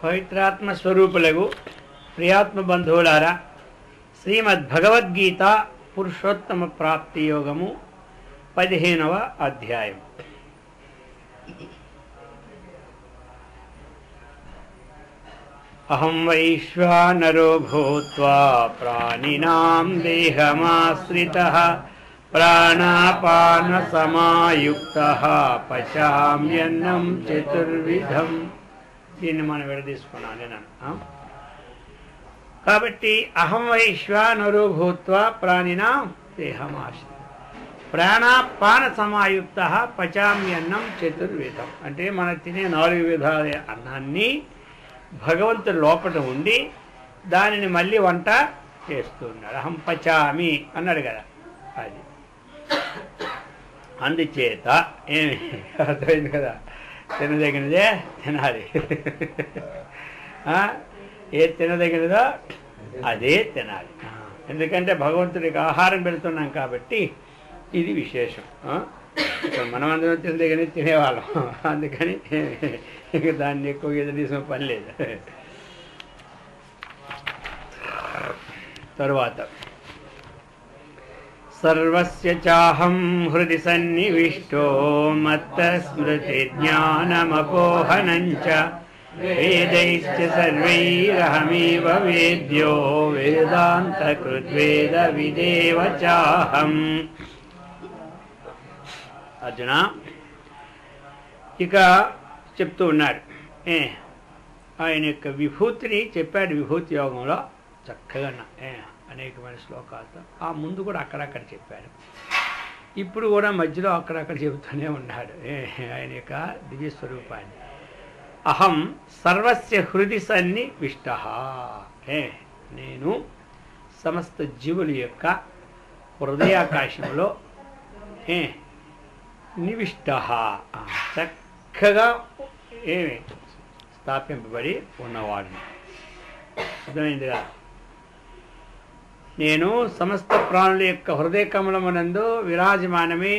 పవిత్రాత్మ స్వరూపులకు ప్రియాత్మ బంధువులారా, శ్రీమద్ భగవద్గీత పురుషోత్తమ ప్రాప్తి యోగము 15వ అధ్యాయం. అహం వైశ్వానరో భూత్వా ప్రాణినాం దేహమాశ్రితః ప్రాణాపాన సమాయుక్తః పచామ్యన్నం చతుర్విధం. దీన్ని మనం విడదీసుకున్నాను నేను. కాబట్టి అహం వైశ్వానరో భూత్వా ప్రాణినాం దేహమాశ్రితః ప్రాణాపాన సమాయుక్త పచామ్యన్నం చతుర్విధం. అంటే మనం తినే 4 విధాల అన్నాన్ని భగవంతుడు లోపల ఉండి దానిని మళ్ళీ వంట చేస్తున్నాడు. అహం పచామి అన్నాడు కదా, అది అందుచేత ఏమి అర్థమైంది కదా, తినదగినదే తినాలి. ఏది తినదగినదో అదే తినాలి. ఎందుకంటే భగవంతుడికి ఆహారం పెడుతున్నాం కాబట్టి ఇది విశేషం. ఇక్కడ మనమందరం తినదగినది తినేవాళ్ళం, అందుకని ఇక దాన్ని ఎక్కువ ఎదురీసిన పని లేదు. తరువాత సర్వస్య చాహం హృది సన్నివిష్టో మత్త స్మృతి జ్ఞానమపోహనంచ వేదైశ్చ సర్వైరహమేవ వేద్యో వేదాంతకృద్వేద విదేవ చాహం. అర్జున ఇక చెప్తూ ఉన్నాడు, ఆయన యొక్క విభూతిని చెప్పాడు. విభూతి యోగంలో చక్కగా అనేకమైన శ్లోకాలతో ఆ ముందు కూడా అక్కడక్కడ చెప్పాడు. ఇప్పుడు కూడా మధ్యలో అక్కడక్కడ చెబుతూనే ఉన్నాడు ఆయన యొక్క దివ్యస్వరూపాన్ని. అహం సర్వస్య హృది సన్నివిష్ట, నేను సమస్త జీవుల యొక్క హృదయాకాశంలో నివిష్ట, చక్కగా స్థాపింపబడి ఉన్నవాడిని. అర్థమైందిగా, నేను సమస్త ప్రాణుల యొక్క హృదయ కమలమునందు విరాజమానమే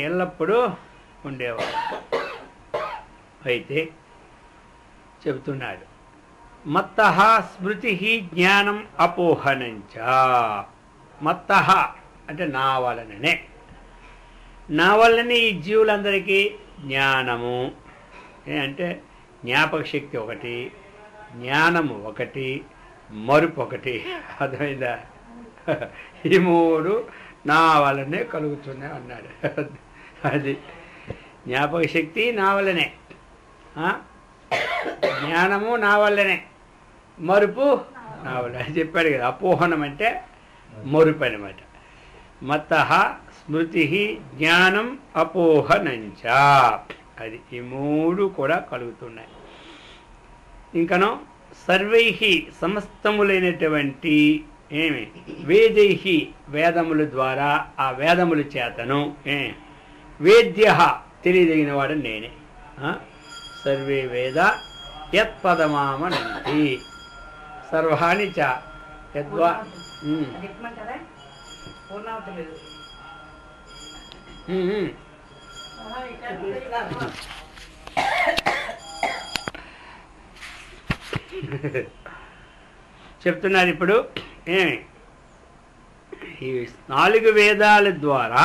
ఎల్లప్పుడూ ఉండేవాడు. అయితే చెబుతున్నాడు, మత్తః స్మృతి జ్ఞానం అపోహనంచ. మత్తః అంటే నా వలననే, నా వల్లనే ఈ జీవులందరికీ జ్ఞానము అంటే జ్ఞాపక శక్తి ఒకటి, జ్ఞానము ఒకటి, మరుపు ఒకటి. అర్థమైందా? ఈ 3 నా వల్లనే కలుగుతున్నాయి అన్నాడు. అది జ్ఞాపక శక్తి నా వల్లనే, జ్ఞానము నా వల్లనే, మరుపు నా వల్ల చెప్పాడు కదా. అపోహనం అంటే మరుపు అనమాట. మత్తః స్మృతి జ్ఞానం అపోహనంచ, అది ఈ 3 కూడా కలుగుతున్నాయి. ఇంకనో సర్వై సమస్తములైనటువంటి వేదై వేదముల ద్వారా, ఆ వేదముల చేతను వేద్య తెలియదగిన వాడు నేనే. సర్వే వేద యత్పదమామనంతి సర్వాణి చ యద్వా. చెప్తున్నారు ఇప్పుడు ఈ 4 వేదాల ద్వారా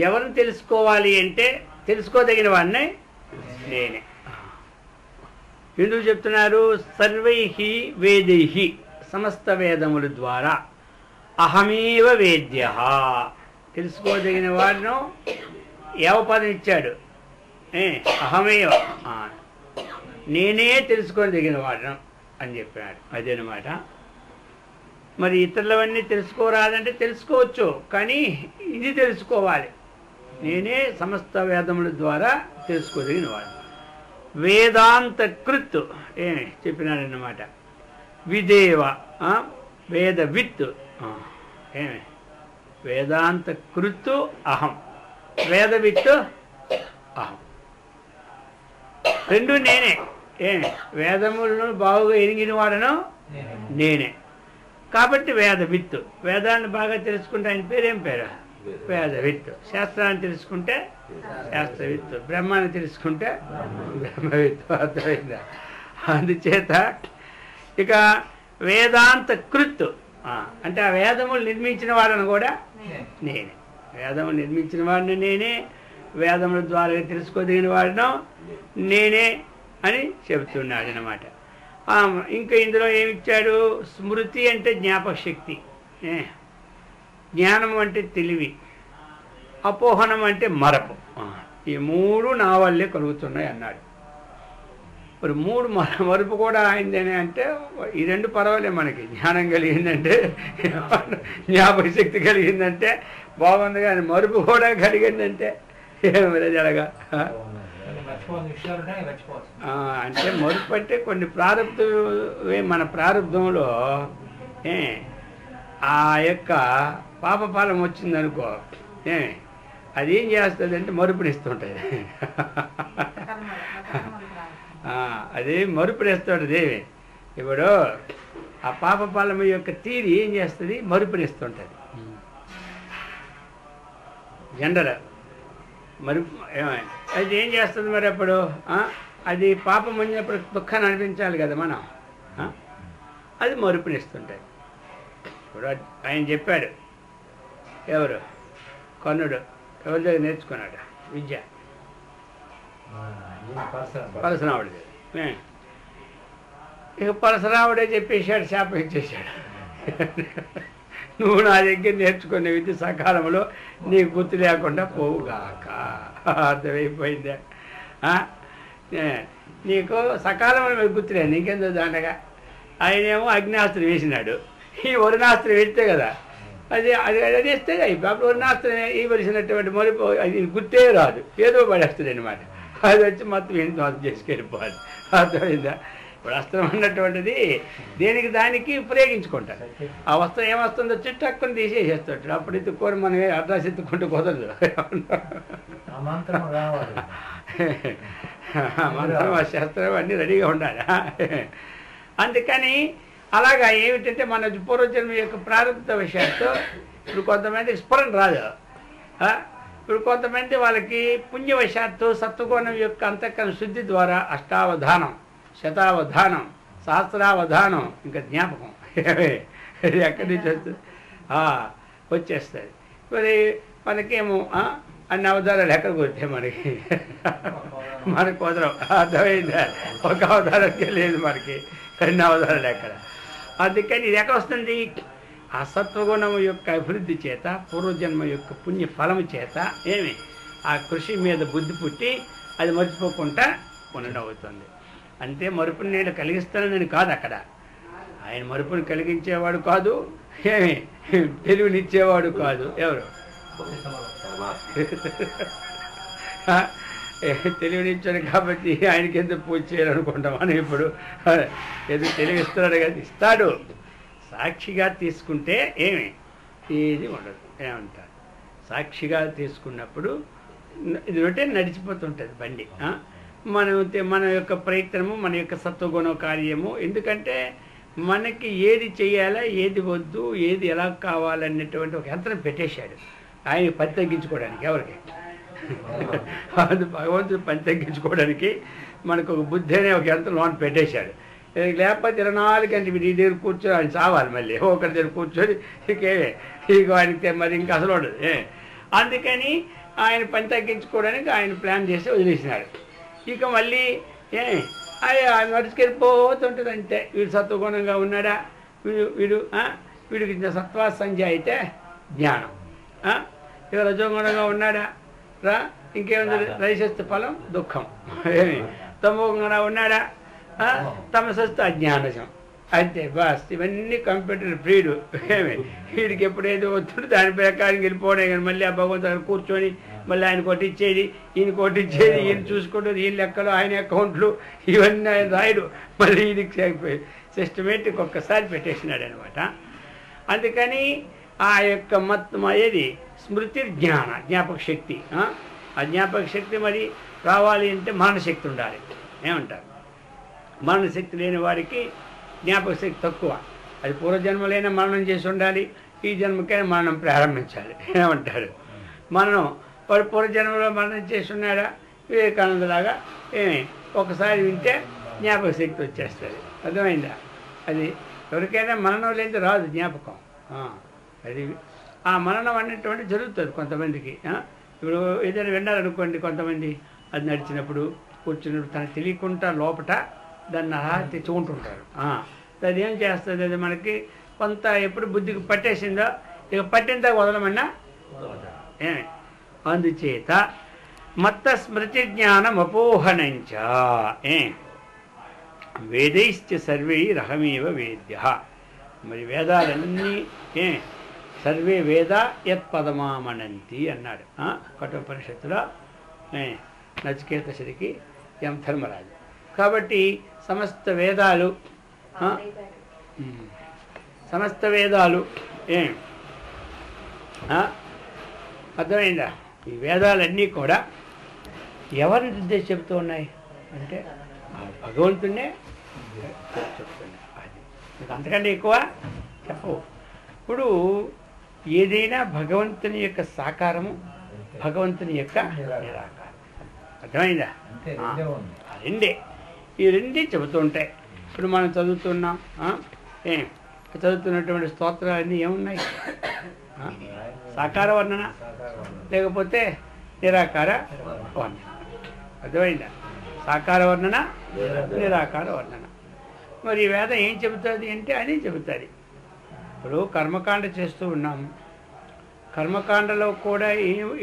ఎవరు తెలుసుకోవాలి అంటే తెలుసుకోదగిన వాడిని నేనే. ఎందుకు చెప్తున్నారు? సర్వై వేదై సమస్త వేదముల ద్వారా అహమేవ వేద్య, తెలుసుకోదగిన వాడిను ఏవపదం ఇచ్చాడు, అహమేవ నేనే తెలుసుకోదగిన వాడను అని చెప్పాడు. అదేనమాట. మరి ఇతరులవన్నీ తెలుసుకోరాదంటే తెలుసుకోవచ్చు, కానీ ఇది తెలుసుకోవాలి, నేనే సమస్త వేదముల ద్వారా తెలుసుకోదగిన వాడు. వేదాంత కృత్ చెప్పినాడన్నమాట. విదేవ వేదవిత్, వేదాంత కృత్ అహం, వేదవిత్ అహం, రెండు నేనే. వేదములను బాగుగా ఎరిగిన వాడను నేనే. కాబట్టి వేదవిత్, వేదాన్ని బాగా తెలుసుకుంటే ఆయన పేరేం పేరు? వేదవిత్. శాస్త్రాన్ని తెలుసుకుంటే శాస్త్రవిత్, బ్రహ్మాన్ని తెలుసుకుంటే బ్రహ్మవిత్. అర్థమైందా? అందుచేత ఇక వేదాంత కృత్ అంటే ఆ వేదములు నిర్మించిన వాడను కూడా నేనే, వేదములు నిర్మించిన వాడిని నేనే, వేదముల ద్వారా తెలుసుకోదగిన వాడిను నేనే అని చెబుతున్నాడు అన్నమాట. ఇంకా ఇందులో ఏమిచ్చాడు? స్మృతి అంటే జ్ఞాపక శక్తి, జ్ఞానం అంటే తెలివి, అపోహనం అంటే మరపు. ఈ మూడు నా వల్లే కలుగుతున్నాయి అన్నాడు. మరి మూడు మరుపు కూడా అయిందని అంటే ఈ రెండు పర్వాలేదు మనకి. జ్ఞానం కలిగిందంటే, జ్ఞాపక శక్తి కలిగిందంటే బాగుంది, కానీ మరుపు కూడా కలిగిందంటే ఏమి జరగా. అంటే మరుపు అంటే కొన్ని మన ప్రారంభంలో ఆ యొక్క పాపఫలం వచ్చిందనుకో, అది ఏం చేస్తుంది అంటే మరుపునిస్తుంటుంది. అది మరుపునిస్తుంది దేవి. ఇప్పుడు ఆ పాపఫలం యొక్క తీరి ఏం చేస్తుంది? మరుపునిస్తుంటుంది. జనరల్ మరుపు అది ఏం చేస్తుంది మరి అప్పుడు? అది పాపం అయినప్పుడు దుఃఖాన్ని అనిపించాలి కదా మనం, అది మరుపునిస్తుంటుంది. ఇప్పుడు ఆయన చెప్పాడు, ఎవరు? కర్ణుడు ఎవరి దగ్గర నేర్చుకున్నాడు విద్య? పరశురాముడి. ఇక పరశురాముడే చెప్పేశాడు, శాపం ఇచ్చేశాడు. నువ్వు నా దగ్గర నేర్చుకునే విద్య సకాలంలో నీకు గుర్తు లేకుండా పోవుగాక. అర్థమైపోయిందా? నీకు సకాలంలో గుర్తులేదు, నీకెందుకు దాండగా. ఆయనేమో అగ్నియాస్త్రం వేసినాడు, ఈ వరుణాస్త్రం వేస్తే కదా అది అది అది వేస్తే అప్పుడు వరుణాస్త్రం ఇవ్వలసినటువంటి మరుపు అది గుర్తే రాదు, ఏదో పడేస్తుంది అనమాట. అది వచ్చి మొత్తం ఏంటి చేసుకెళ్ళిపోవాలి. అర్థమైందా? ఇప్పుడు అస్త్రం అన్నటువంటిది దేనికి దానికి ఉపయోగించుకుంటారు. ఆ వస్త్రం ఏమొస్తుందో చుట్టక్కుని తీసేసేస్తాడు. అప్పుడు ఎత్తుకొని మనం అడ్రస్ ఎత్తుకుంటూ కుదరదు. మంత్రం ఆ శాస్త్రం అన్నీ రెడీగా ఉండాలి. అందుకని అలాగా ఏమిటంటే మన పూర్వజన్మ యొక్క ప్రారంభ విషయాలతో ఇప్పుడు కొంతమందికి స్ఫురణ రాదు. ఇప్పుడు కొంతమంది వాళ్ళకి పుణ్యవశాత్తు సత్వగుణం యొక్క అంతఃకరణ శుద్ధి ద్వారా అష్టావధానం, శతావధానం, సహస్రావధానం, ఇంకా జ్ఞాపకం ఇది ఎక్కడి నుంచి వస్తుంది? వచ్చేస్తుంది. మరి మనకేమో అన్ని అవతారాలు ఎక్కడ కుదిరితే మనకు కుదరవు. అర్థమైందా? ఒక అవతారానికి లేదు మనకి, అన్ని అవతారాలు ఎక్కడ. అందుకని ఇది ఎక్కడ వస్తుంది? ఆ సత్వగుణము యొక్క అభివృద్ధి చేత, పూర్వజన్మ యొక్క పుణ్య ఫలము చేత ఆ కృషి మీద బుద్ధి పుట్టి అది మర్చిపోకుండా ఉండడం అవుతుంది. అంతే. మరుపుని నేను కలిగిస్తానని కాదు అక్కడ. ఆయన మరుపుని కలిగించేవాడు కాదు, తెలివినిచ్చేవాడు కాదు. ఎవరు? తెలివినిచ్చాడు కాబట్టి ఆయనకి ఎందుకు పూజ చేయాలనుకుంటాం అని. ఇప్పుడు ఎందుకు తెలివిస్తున్నాడు కదా, ఇస్తాడు. సాక్షిగా తీసుకుంటే ఏది ఉండదు. ఏమంటారు? సాక్షిగా తీసుకున్నప్పుడు ఇది ఒకటే నడిచిపోతుంటుంది బండి. మన యొక్క ప్రయత్నము, మన యొక్క సత్వగుణ కార్యము. ఎందుకంటే మనకి ఏది చేయాలా, ఏది వద్దు, ఏది ఎలా కావాలనేటువంటి ఒక యంత్రం పెట్టేశాడు ఆయన పని తగ్గించుకోవడానికి. ఎవరికి? అది భగవంతుడు పని తగ్గించుకోవడానికి మనకు ఒక బుద్ధి అనే ఒక యంత్రం లోన్ పెట్టేశాడు. లేకపోతే 24 గంటలు ఈ దగ్గర కూర్చొని ఆయన చావాలి, మళ్ళీ ఒకరి దగ్గర కూర్చొని ఇక ఆయనకి మరి ఇంకా అసలు ఉండదు. అందుకని ఆయన పని తగ్గించుకోవడానికి ఆయన ప్లాన్ చేసి వదిలేసినాడు. ఇక మళ్ళీ నడుచుకెళ్ళిపోతుంటుంది. అంటే వీడు సత్వగుణంగా ఉన్నాడా, వీడికి సత్వా సంధ్య అయితే జ్ఞానం. ఇక రజోగుణంగా ఉన్నాడా ఇంకేముంది? రైసస్తు ఫలం దుఃఖం. తమోగుణంగా ఉన్నాడా? తమసస్తు అజ్ఞానజం. అంతే బాస్. ఇవన్నీ కంప్యూటర్ ఫ్రీడు. వీడికి ఎప్పుడేదో వస్తుంటే దాని ప్రకారం వెళ్ళిపోవడం. కానీ మళ్ళీ ఆ భగవంతుడు కూర్చొని మళ్ళీ ఆయన కొట్టించేది, ఈయన కొట్టించేది, ఈయన చూసుకుంటుంది, ఈయన లెక్కలు, ఆయన అకౌంట్లు ఇవన్నీ ఆయన రాయడు. మళ్ళీ ఇది సిస్టమేటిక్ ఒక్కసారి పెట్టేసినాడు అనమాట. అందుకని ఆ యొక్క మొత్తం ఏది స్మృతి జ్ఞాపక శక్తి. ఆ జ్ఞాపక శక్తి మరి రావాలి అంటే మరణశక్తి ఉండాలి. ఏమంటారు? మరణశక్తి లేని వారికి జ్ఞాపక శక్తి తక్కువ. అది పూర్వజన్మలైనా మరణం చేసి ఉండాలి, ఈ జన్మకైనా మరణం ప్రారంభించాలి. ఏమంటారు? మరణం వాడు పూర్వజన్మలో మరణం చేసి ఉన్నాడా? వివేకానందలాగా ఒకసారి వింటే జ్ఞాపక శక్తి వచ్చేస్తుంది. అర్థమైందా? అది ఎవరికైనా మరణం లేని రాదు జ్ఞాపకం. అది ఆ మరణం అనేటువంటి జరుగుతుంది కొంతమందికి. ఇప్పుడు ఏదైనా విన్నారనుకోండి, కొంతమంది అది నడిచినప్పుడు కూర్చున్నప్పుడు తనకు తెలియకుండా లోపట దాన్ని అలా తెచ్చుకుంటుంటారు. అది ఏం చేస్తుంది, అది మనకి కొంత ఎప్పుడు బుద్ధికి పట్టేసిందో ఇక పట్టిందా వదలమన్నా ఏమి. అందుచేత మత్త స్మృతి జ్ఞానం అపోహనంచ వేదైశ్చ సర్వైరహమేవ వేద్య. మరి వేదాలన్నీ సర్వే వేద యత్పదమామనంతి అన్నాడు కఠోపనిషత్తులో నచికేతసుడికి ఎం ధర్మరాజు. కాబట్టి సమస్త వేదాలు అర్థమైందా? ఈ వేదాలన్నీ కూడా ఎవరిని ఉద్దేశించి చెబుతూ ఉన్నాయి అంటే భగవంతుడినే చెప్తున్నాయి. అది మీకు అంతకంటే ఎక్కువ చెప్పవు. ఇప్పుడు ఏదైనా భగవంతుని యొక్క సాకారము, భగవంతుని యొక్క నిరాకారం. అర్థమైందా? రెండే, ఈ రెండే చెబుతూ ఉంటాయి. ఇప్పుడు మనం చదువుతున్నాం, చదువుతున్నటువంటి స్తోత్రాలన్నీ ఏమున్నాయి? సాకార వర్ణన లేకపోతే నిరాకార వర్ణన. అర్థమైందా? సాకార వర్ణన, నిరాకార వర్ణన. మరి వేదం ఏం చెబుతుంది అంటే అని చెబుతుంది. ఇప్పుడు కర్మకాండ చేస్తూ ఉన్నాము, కర్మకాండలో కూడా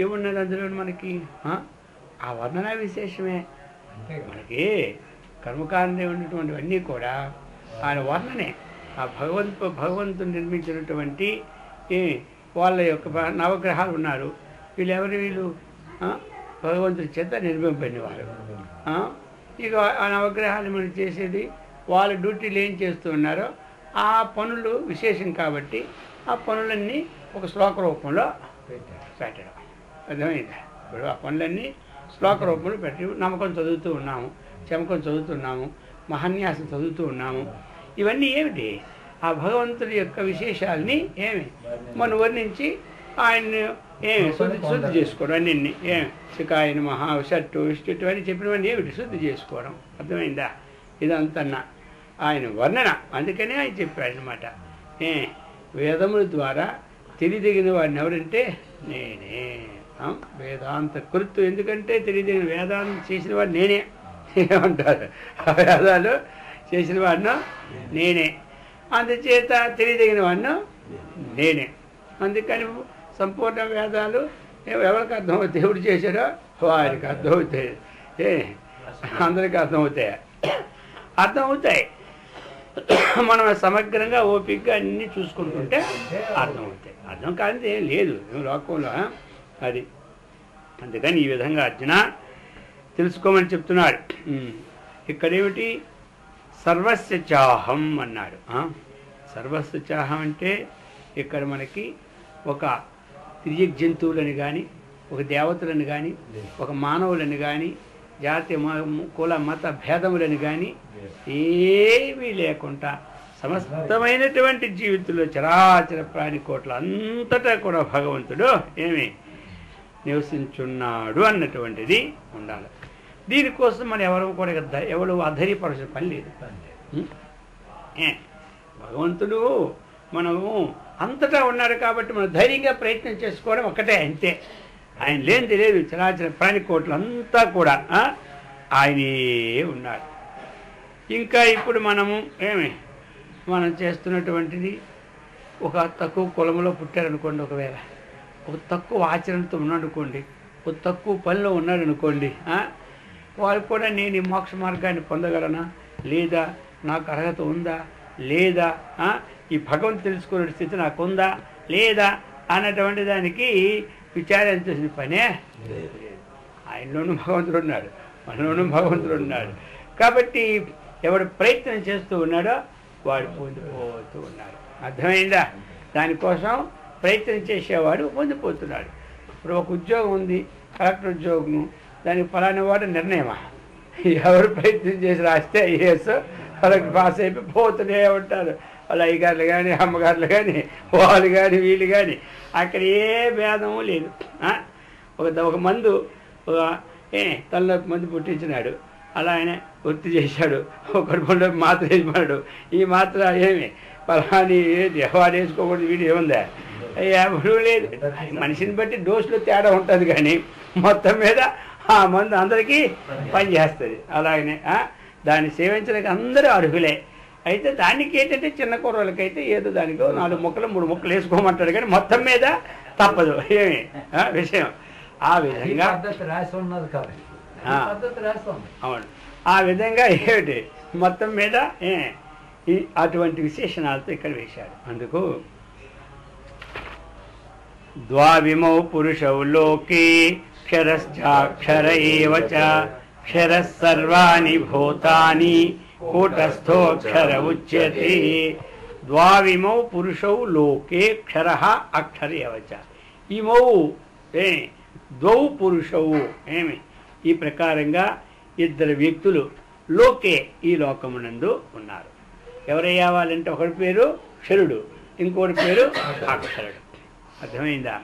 ఏమున్నది అందులో మనకి? ఆ వర్ణన విశేషమే. మనకి కర్మకాండ ఉన్నటువంటివన్నీ కూడా ఆయన వర్ణనే. ఆ భగవంతుడు నిర్మించినటువంటి వాళ్ళ యొక్క నవగ్రహాలు ఉన్నారు. వీళ్ళు భగవంతుడి చేత నిర్మింపబడిన వారు. ఇక ఆ నవగ్రహాలు మనం చేసేది వాళ్ళ డ్యూటీలు ఏం చేస్తూ ఉన్నారో ఆ పనులు విశేషం కాబట్టి ఆ పనులన్నీ ఒక శ్లోక రూపంలో పెట్టడం. అర్థమైందా? ఇప్పుడు ఆ పనులన్నీ శ్లోక రూపంలో పెట్టి నమ్మకం చదువుతూ ఉన్నాము, చమకం చదువుతున్నాము, మహాన్యాసం చదువుతూ ఉన్నాము. ఇవన్నీ ఏమిటి? ఆ భగవంతుడి యొక్క విశేషాలని మనం వర్ణించి ఆయన్ని శుద్ధి చేసుకోవడం. అన్నింటినీ శిఖాయని మహా షట్టు ఇష్టు అని చెప్పినవన్నీ ఏమిటి? శుద్ధి చేసుకోవడం. అర్థమైందా? ఇదంతా ఆయన వర్ణన. అందుకనే ఆయన చెప్పాడు అనమాట. వేదముల ద్వారా తెలియదగిన వాడిని ఎవరంటే నేనే. వేదాంత కృత్తు. ఎందుకంటే తెలియదగిన వేదాంతం చేసిన వాడు నేనే ఏమంటారు? ఆ వేదాలు చేసిన వాడిను నేనే, అందుచేత తెలియదగిన వాడిను నేనే. అందుకని సంపూర్ణ వేదాలు ఎవరికి అర్థమవుతాయి? ఎవరు చేశారో వారికి అర్థమవుతాయి. అందరికీ అర్థమవుతాయి. మనం సమగ్రంగా ఓపికగా అన్నీ చూసుకుంటుంటే అర్థమవుతాయి. అర్థం కానిది ఏం లేదు లోకంలో. అది అందుకని ఈ విధంగా అర్జున తెలుసుకోమని చెప్తున్నాడు. ఇక్కడేమిటి? సర్వస్య చాహం అన్నాడు. సర్వస్య చాహం అంటే ఇక్కడ మనకి ఒక తిరిగి జంతువులని కానీ, ఒక దేవతలను కానీ, ఒక మానవులని కానీ, జాతి కుల మత భేదములని కానీ ఏమీ లేకుండా సమస్తమైనటువంటి జీవితంలో చరాచర ప్రాణి కోట్ల అంతటా కూడా భగవంతుడు నివసించున్నాడు అన్నటువంటిది ఉండాలి. దీనికోసం మనం ఎవరు అధైర్యపరచిన పని లేదు. భగవంతుడు మనము అంతటా ఉన్నాడు కాబట్టి మనం ధైర్యంగా ప్రయత్నం చేసుకోవడం ఒక్కటే, అంతే. ఆయన లేనిది లేదు. చరాచర ప్రాణి కోట్లు అంతా కూడా ఆయనే ఉన్నాడు. ఇంకా ఇప్పుడు మనం చేస్తున్నటువంటిది ఒక తక్కువ కులంలో పుట్టారనుకోండి, ఒకవేళ ఒక తక్కువ ఆచరణతో ఉన్నాడనుకోండి, ఒక తక్కువ పనిలో ఉన్నాడనుకోండి, వాళ్ళు కూడా నేను ఈ మోక్ష మార్గాన్ని పొందగలనా లేదా, నాకు అర్హత ఉందా లేదా, ఈ భగవంతు తెలుసుకునే స్థితి నాకు ఉందా లేదా అన్నటువంటి దానికి విచారించాల్సిన పనే లేదు. ఆయనలోనూ భగవంతుడు ఉన్నాడు, మనలోనూ భగవంతుడు ఉన్నాడు. కాబట్టి ఎవడు ప్రయత్నం చేస్తూ ఉన్నాడో వాడు పొందిపోతూ ఉన్నాడు. అర్థమైందా? దానికోసం ప్రయత్నం చేసేవాడు పొందిపోతున్నాడు. ఇప్పుడు ఒక ఉద్యోగం ఉంది, కలెక్టర్ ఉద్యోగం, దానికి ఫలానా వాడు నిర్ణయమా? ఎవరు ప్రయత్నం చేసి రాస్తే ఐఏఎస్ వాళ్ళకి పాస్ అయిపోయి పోతూనే ఉంటారు. వాళ్ళ అయ్యగారులు కానీ, అమ్మగారులు కానీ, వాళ్ళు కానీ, వీళ్ళు కానీ, అక్కడ ఏ భేదము లేదు. ఒక మందు తలనొప్పి మందు పుట్టించినాడు, అలా ఆయన ఒత్తి చేశాడు. ఒకటి పండు మాత్ర వేసినాడు. ఈ మాత్ర ఏమి పలాని ఎవరు వేసుకోకూడదు వీడు ఏముందా ఎవరు లేదు. మనిషిని బట్టి డోసులో తేడా ఉంటుంది కానీ మొత్తం మీద ఆ మందు అందరికీ పనిచేస్తుంది. అలాగనే దాన్ని సేవించడానికి అందరూ అర్హులే. అయితే దానికి ఏంటంటే చిన్న కూరలకైతే ఏదో దానికో 4 ముక్కలు 3 ముక్కలు వేసుకోమంటాడు కానీ మొత్తం మీద తప్పదు ఏమి విషయం. ఆ విధంగా అవును, ఆ విధంగా ఏమిటి మొత్తం మీద అటువంటి విశేషణాలతో ఇక్కడ వేశాడు. అందుకు ద్వావిమౌ పురుషౌ లోకే క్షరశ్చాక్షర ఏవ చ క్షరః సర్వాణి భూతాని కూటస్థోక్షర ఉచ్యతే. ద్వావిమౌ పురుషౌ లోకే క్షరః అక్షర ఏవ చ. ఇమౌ ద్వౌ పురుషౌ ఏమి ఈ ప్రకారంగా 2 వ్యక్తులు లోకే ఈ లోకమునందు ఉన్నారు. ఎవరయ్యా వాళ్ళంటే ఒకటి పేరు క్షరుడు, ఇంకోటి పేరు అక్షరుడు. అర్థమైందా?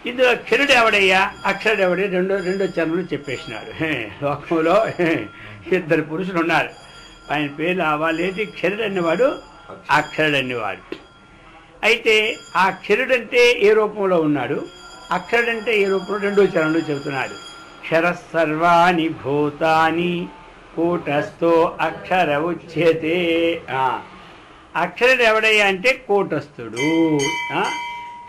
ఇందులో క్షరుడు ఎవడయ్యా అక్షరుడు ఎవడే రెండో చరణంలో చెప్పేసినాడు. లోకంలో 2 పురుషులు ఉన్నారు. ఆయన పేర్లు వాళ్ళేంటి క్షరుడు అనేవాడు అక్షరుడు అనేవాడు. అయితే ఆ క్షరుడంటే ఏ రూపంలో ఉన్నాడు, అక్షరుడంటే ఏ రూపంలో రెండో చరణంలో చెబుతున్నాడు. క్షరః సర్వాణి భూతాని కూటస్థో అక్షర ఉచ్యతే. అక్షరుడు ఎవడయ్యా అంటే కూటస్థుడు,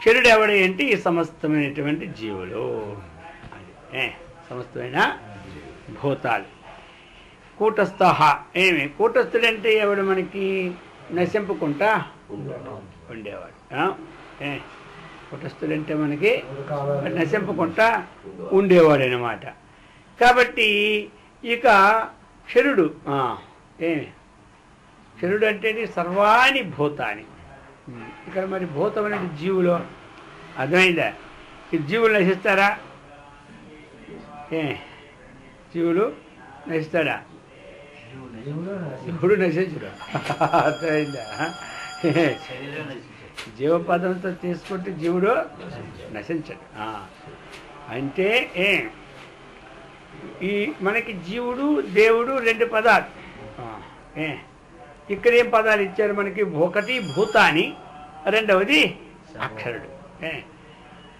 క్షరుడు ఎవడయ్య అంటే ఈ సమస్తమైనటువంటి జీవులు, సమస్తమైన భూతాలు. కూటస్థ ఏమి కూటస్థుడంటే ఎవడు మనకి నశింపుకుంటా ఉండేవాడు. కూటస్థుడంటే మనకి నశింపుకుంటా ఉండేవాడు అన్నమాట. కాబట్టి ఇక క్షరుడు ఏమి క్షరుడు అంటే సర్వాణి భూతాని. ఇక్కడ మరి భూతం అనేది జీవులు. అర్థమైందా? ఈ జీవులు నశిస్తారా? జీవులు నశిస్తాడా? జీవుడు నశించుడు. అర్థమైందా? జీవపదంతో తీసుకుంటే జీవుడు నశించడు. అంటే ఈ మనకి జీవుడు దేవుడు 2 పదాలు. ఇక్కడ ఏం పదాలు ఇచ్చారు మనకి? ఒకటి భూతాని, రెండవది అక్షరుడు.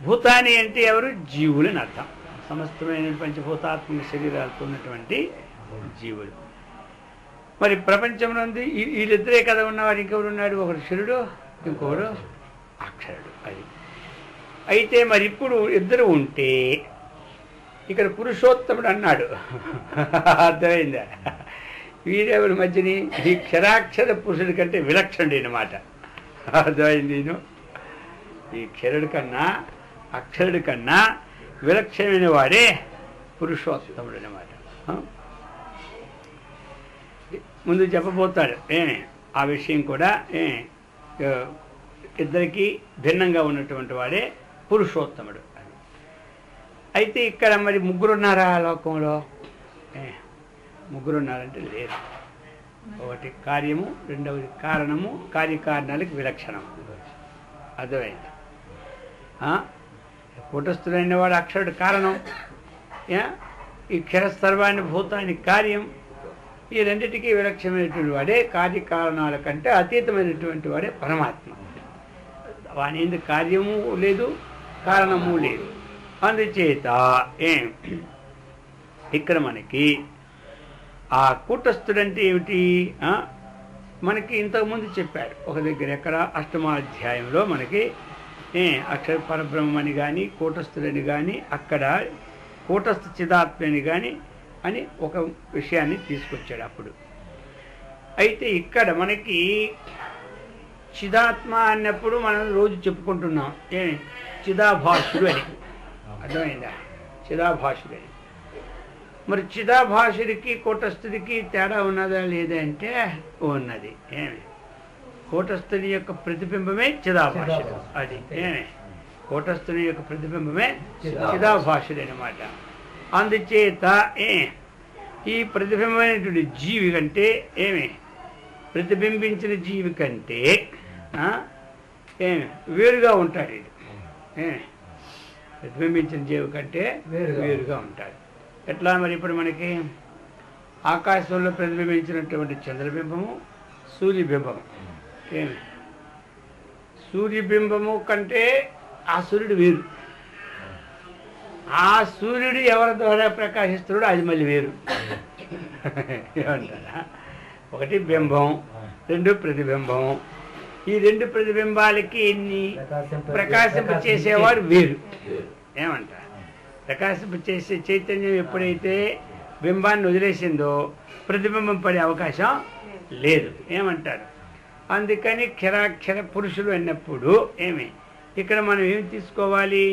భూతాని అంటే ఎవరు? జీవులని అర్థం. సమస్తమైన పంచభూతాత్మక శరీరాలతో ఉన్నటువంటి జీవులు. మరి ప్రపంచంలో వీళ్ళిద్దరే కదా ఉన్నవాడు. ఇంకెవరు ఉన్నాడు? ఒకడు క్షరుడు, ఇంకొకడు అక్షరుడు. అది అయితే మరి ఇప్పుడు 2 ఉంటే ఇక్కడ పురుషోత్తముడు అన్నాడు. అర్థమైందా? వీరెవరి మధ్యని ఈ క్షరాక్షర పురుషుడి కంటే విలక్షణుడు అన్నమాట. అర్థమైంది? ఈ క్షరుడి కన్నా అక్షరుడి కన్నా విలక్షణమైన వాడే పురుషోత్తముడు అన్నమాట. ముందు చెప్పబోతాడు ఆ విషయం కూడా. ఇద్దరికి భిన్నంగా ఉన్నటువంటి వాడే పురుషోత్తముడు. అయితే ఇక్కడ మరి 3 ఉన్నారా లోకంలో? 3 ఉన్నారంటే లేదు. ఒకటి కార్యము, రెండవది కారణము, కార్యకారణాలకు విలక్షణం. అర్థమైంది? కూటస్థుడైన వాడు అక్షరుడు కారణం, ఈ క్షరసర్వాణి భూతాన్ని కార్యం. ఈ రెండింటికి విలక్షణమైనటువంటి వాడే కార్యకారణాల కంటే అతీతమైనటువంటి వాడే పరమాత్మ. వాని ఎందుకు కార్యము లేదు, కారణము లేదు. అందుచేత ఇక్కడ మనకి ఆ కూటస్థుడంటే ఏమిటి? మనకి ఇంతకుముందు చెప్పారు ఒక దగ్గర. ఎక్కడ? 8వ అధ్యాయంలో మనకి అక్షర పరబ్రహ్మని కానీ కూటస్థుడని కానీ అక్కడ కూటస్థ చిదాత్మని కానీ అని ఒక విషయాన్ని తీసుకొచ్చాడు అప్పుడు. అయితే ఇక్కడ మనకి చిదాత్మ అన్నప్పుడు మనం రోజు చెప్పుకుంటున్నాం చిదాభాషుడు అని. అర్థమైందా? చిదాభాషుడు అని. మరి చిదాభాషుడికి కూటస్థుడికి తేడా ఉన్నదా లేదా అంటే ఉన్నది. కూటస్థుని యొక్క ప్రతిబింబమే చిదాభాషుడు. అది కూటస్థుని యొక్క ప్రతిబింబమే చిదాభాషుడు అన్నమాట. అందుచేత ఈ ప్రతిబింబమైనటువంటి జీవి కంటే ప్రతిబింబించిన జీవి కంటే వేరుగా ఉంటాడు. ఇది ప్రతిబింబించిన జీవి కంటే వేరుగా ఉంటాడు. ఎట్లా మరి ఇప్పుడు మనకి ఆకాశంలో ప్రతిబింబించినటువంటి చంద్రబింబము, సూర్యబింబము. ఏమి సూర్యబింబము కంటే ఆ సూర్యుడు వేరు. ఆ సూర్యుడు ఎవరి ద్వారా ప్రకాశిస్తున్నాడో అది మళ్ళీ వేరు. ఏమంటారా? ఒకటి బింబం, రెండు ప్రతిబింబం. ఈ రెండు ప్రతిబింబాలకి ఇన్ని ప్రకాశింప చేసేవాడు వేరు. ఏమంటారు? ప్రకాశింప చేసే చైతన్యం ఎప్పుడైతే బింబాన్ని వదిలేసిందో ప్రతిబింబం పడే అవకాశం లేదు. ఏమంటారు? అందుకని క్షరాక్షర పురుషులు అన్నప్పుడు ఏమి ఇక్కడ మనం ఏమి తీసుకోవాలి?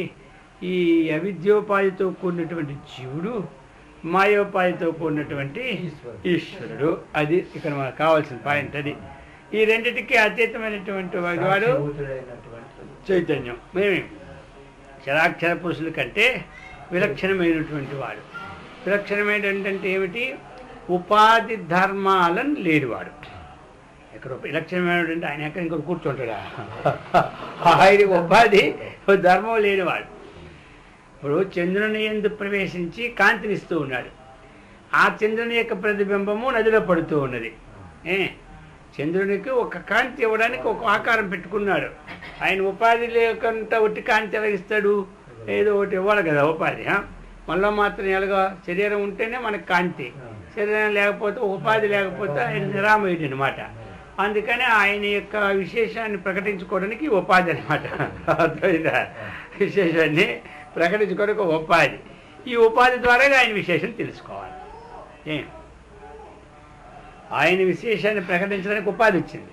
ఈ అవిద్యోపాధితో కూడినటువంటి జీవుడు, మాయోపాధితో కూడినటువంటి ఈశ్వరుడు. అది ఇక్కడ మనకు కావాల్సిన పాయింట్. అది ఈ రెండిటికి అతీతమైనటువంటి వాడు చైతన్యం. మేమే క్షరాక్షర పురుషుల కంటే విలక్షణమైనటువంటి వాడు. విలక్షణమైనటువంటి ఏమిటి? ఉపాధి ధర్మాలను లేనివాడు. ఇక్కడ విలక్షణమైనటువంటి ఆయన ఎక్కడ ఇంకొక కూర్చుంటాడా? ఆయన ఉపాధి ధర్మం లేనివాడు. ఇప్పుడు చంద్రుని యందు ప్రవేశించి కాంతినిస్తూ ఉన్నాడు. ఆ చంద్రుని యొక్క ప్రతిబింబము నదిలో పడుతూ ఉన్నది. చంద్రునికి ఒక కాంతి ఇవ్వడానికి ఒక ఆకారం పెట్టుకున్నాడు. ఆయన ఉపాధి లేకుండా ఒట్టి కాంతి ఎలా ఇస్తాడు? ఏదో ఒకటి ఇవ్వాలి కదా ఉపాధి. మనలో మాత్రం ఎలాగా శరీరం ఉంటేనే మనకు కాంతి, శరీరం లేకపోతే ఉపాధి లేకపోతే ఆయన నిరామయుడు అనమాట. అందుకని ఆయన యొక్క విశేషాన్ని ప్రకటించుకోవడానికి ఉపాధి అనమాట. అర్థమైందా? విశేషాన్ని ప్రకటించుకోవడానికి ఉపాధి. ఈ ఉపాధి ద్వారా ఆయన విశేషం తెలుసుకోవాలి. ఆయన విశేషాన్ని ప్రకటించడానికి ఉపాధి వచ్చింది.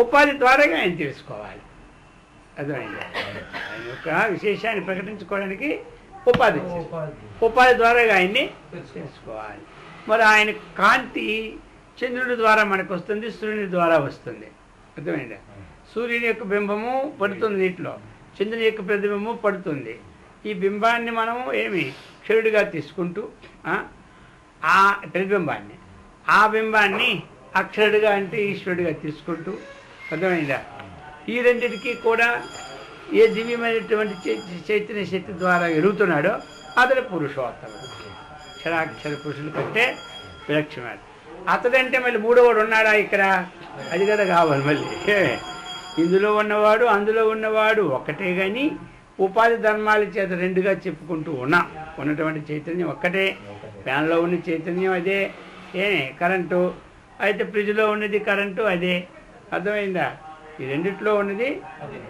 ఉపాధి ద్వారా ఆయన తెలుసుకోవాలి. అర్థమైందా? ఆయన యొక్క విశేషాన్ని ప్రకటించుకోవడానికి ఉపాధి వచ్చింది. ఉపాధి ద్వారా ఆయన్ని తెలుసుకోవాలి. మరి ఆయన కాంతి చంద్రుడి ద్వారా మనకు వస్తుంది, సూర్యుని ద్వారా వస్తుంది. అర్థమైందా? సూర్యుని యొక్క బింబము పడుతుంది నీటిలో, చంద్రుని యొక్క ప్రతిబింబము పడుతుంది. ఈ బింబాన్ని మనము ఏమి క్షరుడిగా తీసుకుంటూ ఆ ప్రతిబింబాన్ని, ఆ బింబాన్ని అక్షరుడిగా అంటే ఈశ్వరుడిగా తీసుకుంటూ, అర్థమైందా? ఈ రెండింటికి కూడా ఏ దివ్యమైనటువంటి చైతన్య శక్తి ద్వారా ఎరుగుతున్నాడో అతడు పురుషోత్తముడు. అక్షరాక్షర పురుషుల కంటే విలక్షణాడు. అతడంటే మళ్ళీ మూడోవాడు ఉన్నాడా ఇక్కడ? అది కదా కావాలి మళ్ళీ. ఇందులో ఉన్నవాడు అందులో ఉన్నవాడు ఒకటే, కానీ ఉపాధి ధర్మాల చేత రెండుగా చెప్పుకుంటూ ఉన్నటువంటి చైతన్యం ఒక్కటే. ఫ్యాన్లో ఉన్న చైతన్యం అదే, కరెంటు అయితే ఫ్రిడ్జ్లో ఉన్నది కరెంటు అదే. అర్థమైందా? ఈ రెండిట్లో ఉన్నది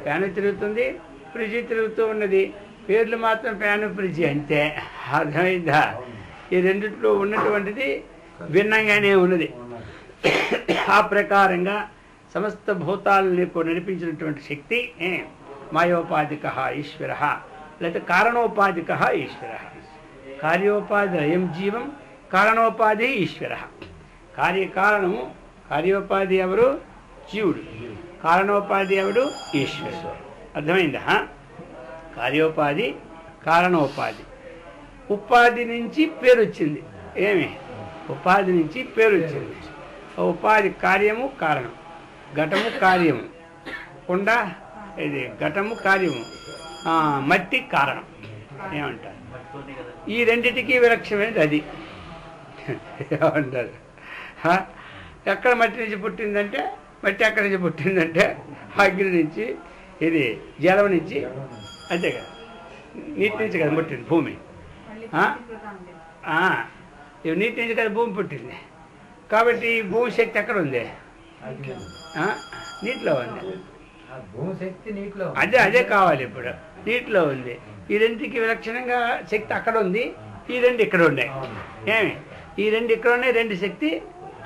ఫ్యాన్ తిరుగుతుంది, ఫ్రిడ్జ్ తిరుగుతూ ఉన్నది. పేర్లు మాత్రం ఫ్యాన్, ఫ్రిడ్జ్ అంతే. అర్థమైందా? ఈ రెండిట్లో ఉన్నటువంటిది భిన్నంగానే ఉన్నది. ఆ ప్రకారంగా సమస్త భూతాలని నడిపించినటువంటి శక్తి మాయోపాధిక ఈశ్వర, లేకపోతే కారణోపాధిక ఈశ్వర. కార్యోపాధి అయం జీవం, కారణోపాధి ఈశ్వర. కార్యకారణము, కార్యోపాధి ఎవరు? జీవుడు. కారణోపాధి ఎవడు? ఈశ్వరుడు. అర్థమైందా? కార్యోపాధి, కారణోపాధి. ఉపాధి నుంచి పేరు వచ్చింది. ఉపాధి నుంచి పేరు వచ్చింది. ఉపాధి కార్యము, కారణం. ఘటము కార్యము, కుండ ఇది ఘటము కార్యము, మట్టి కారణం. ఏమంటారు? ఈ రెండిటికి విలక్షణమైనది అది. ఏమంటారు? ఎక్కడ మట్టి నుంచి పుట్టిందంటే, మట్టి ఎక్కడి నుంచి పుట్టిందంటే అగ్ని నుంచి, ఇది జలం నుంచి, అంతే కదా, నీటి నుంచి కదా పుట్టింది భూమి. నీటి నుంచి కదా భూమి పుట్టింది. కాబట్టి భూమి శక్తి ఎక్కడ ఉంది? నీటిలో ఉంది. అదే కావాలి ఇప్పుడు. నీటిలో ఉంది. ఈ రెండుకి విలక్షణంగా శక్తి అక్కడ ఉంది, ఈ రెండు ఇక్కడ ఉన్నాయి. ఈ రెండు ఇక్కడ ఉన్నాయి, రెండు శక్తి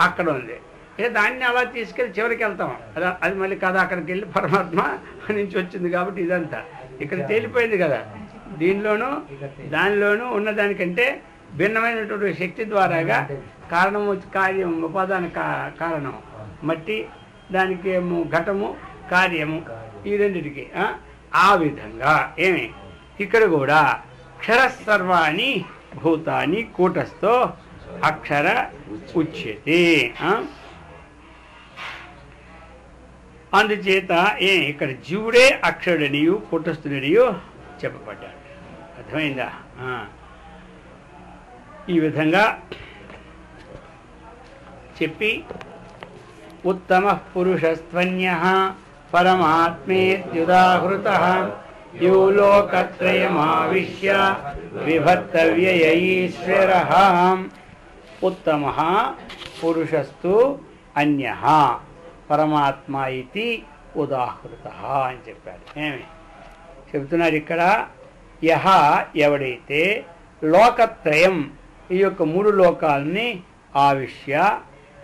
అక్కడ ఉంది. దాన్ని అలా తీసుకెళ్ళి చివరికి వెళ్తాం. అది మళ్ళీ కదా అక్కడికి వెళ్ళి పరమాత్మ నుంచి వచ్చింది కాబట్టి ఇదంతా ఇక్కడ తేలిపోయింది కదా. దీనిలోనూ దానిలోనూ ఉన్నదానికంటే భిన్నమైనటువంటి శక్తి ద్వారాగా కారణము, కార్యం, ఉపాదాన కారణం మట్టి, దానికి ఏమో ఘటము, కార్యము, ఈ రెండిటికి ఆ విధంగా ఇక్కడ కూడా క్షరసర్వాణి భూతాని కూటస్థో అక్షర ఉచ్యతే. అందుచేత ఇక్కడ జీవుడే అక్షరుడనియు కూటస్థుడనియు చెప్పబడ్డాడు. అర్థమైందా? ఈ విధంగా చెప్పి ఉత్తమ పురుషస్త్వన్యః పరమాత్మేత్యుదాహృతః యో లోకత్రయమావిశ్య విభర్తవ్యయ ఈశ్వరః. ఉత్తమః పురుషస్తు అన్యః పరమాత్మ ఇతి ఉదాహృతః అని చెప్పాడు. ఏమి చెబుతున్నారు ఇక్కడ? యహ ఎవడైతే లోకత్రయం ఈ యొక్క 3 లోకాలని ఆవిశ్య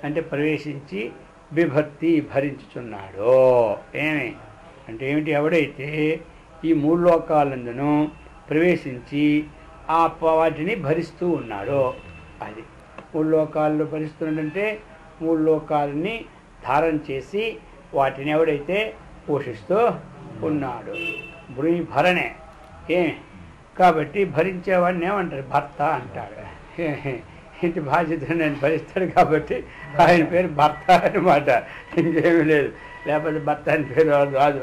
అంటే ప్రవేశించి బిభర్తి భరించుచున్నాడో. ఏమి అంటే ఏమిటి? ఎవడైతే ఈ 3 లోకాలందును ప్రవేశించి ఆ వాటిని భరిస్తూ ఉన్నాడో అది 3 లోకాల్లో భరిస్తున్నాడంటే 3 లోకాలని ధారణ చేసి వాటిని ఎవడైతే పోషిస్తూ ఉన్నాడు. భృమి భరణే. కాబట్టి భరించేవాడిని ఏమంటారు? భర్త అంటాడు. ఇంటి బాధ్యతను నేను భరిస్తాడు కాబట్టి ఆయన పేరు భర్త అనమాట, ఇంకేమీ లేదు. లేకపోతే భర్త అని పేరు రాదు.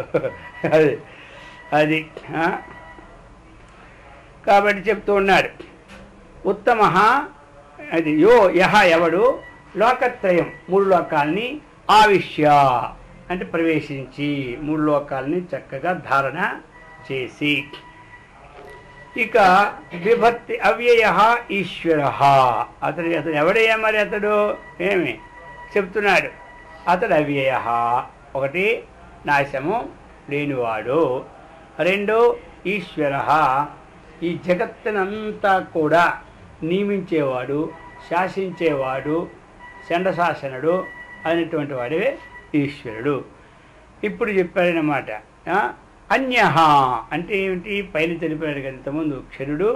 అది కాబట్టి చెప్తూ ఉన్నాడు. ఉత్తమ అది యో యహ ఎవడు లోకత్రయం 3 లోకాలని ఆవిశ్య అంటే ప్రవేశించి 3 లోకాలని చక్కగా ధారణ చేసి ఇక విభక్తి అవ్యయ ఈశ్వర అతడు ఎవడయ్యా మరి? అతడు ఏమి చెప్తున్నాడు? అతడు అవ్యయ, ఒకటి నాశము లేనివాడు, 2 ఈశ్వర ఈ జగత్తునంతా కూడా నియమించేవాడు, శాసించేవాడు, చండశాసనుడు అనేటువంటి వాడే ఈశ్వరుడు. ఇప్పుడు చెప్పారన్నమాట. అన్యః అంటే ఏమిటి? పైన తెలిపాడు కదా ఇంతకుముందు, క్షరుడు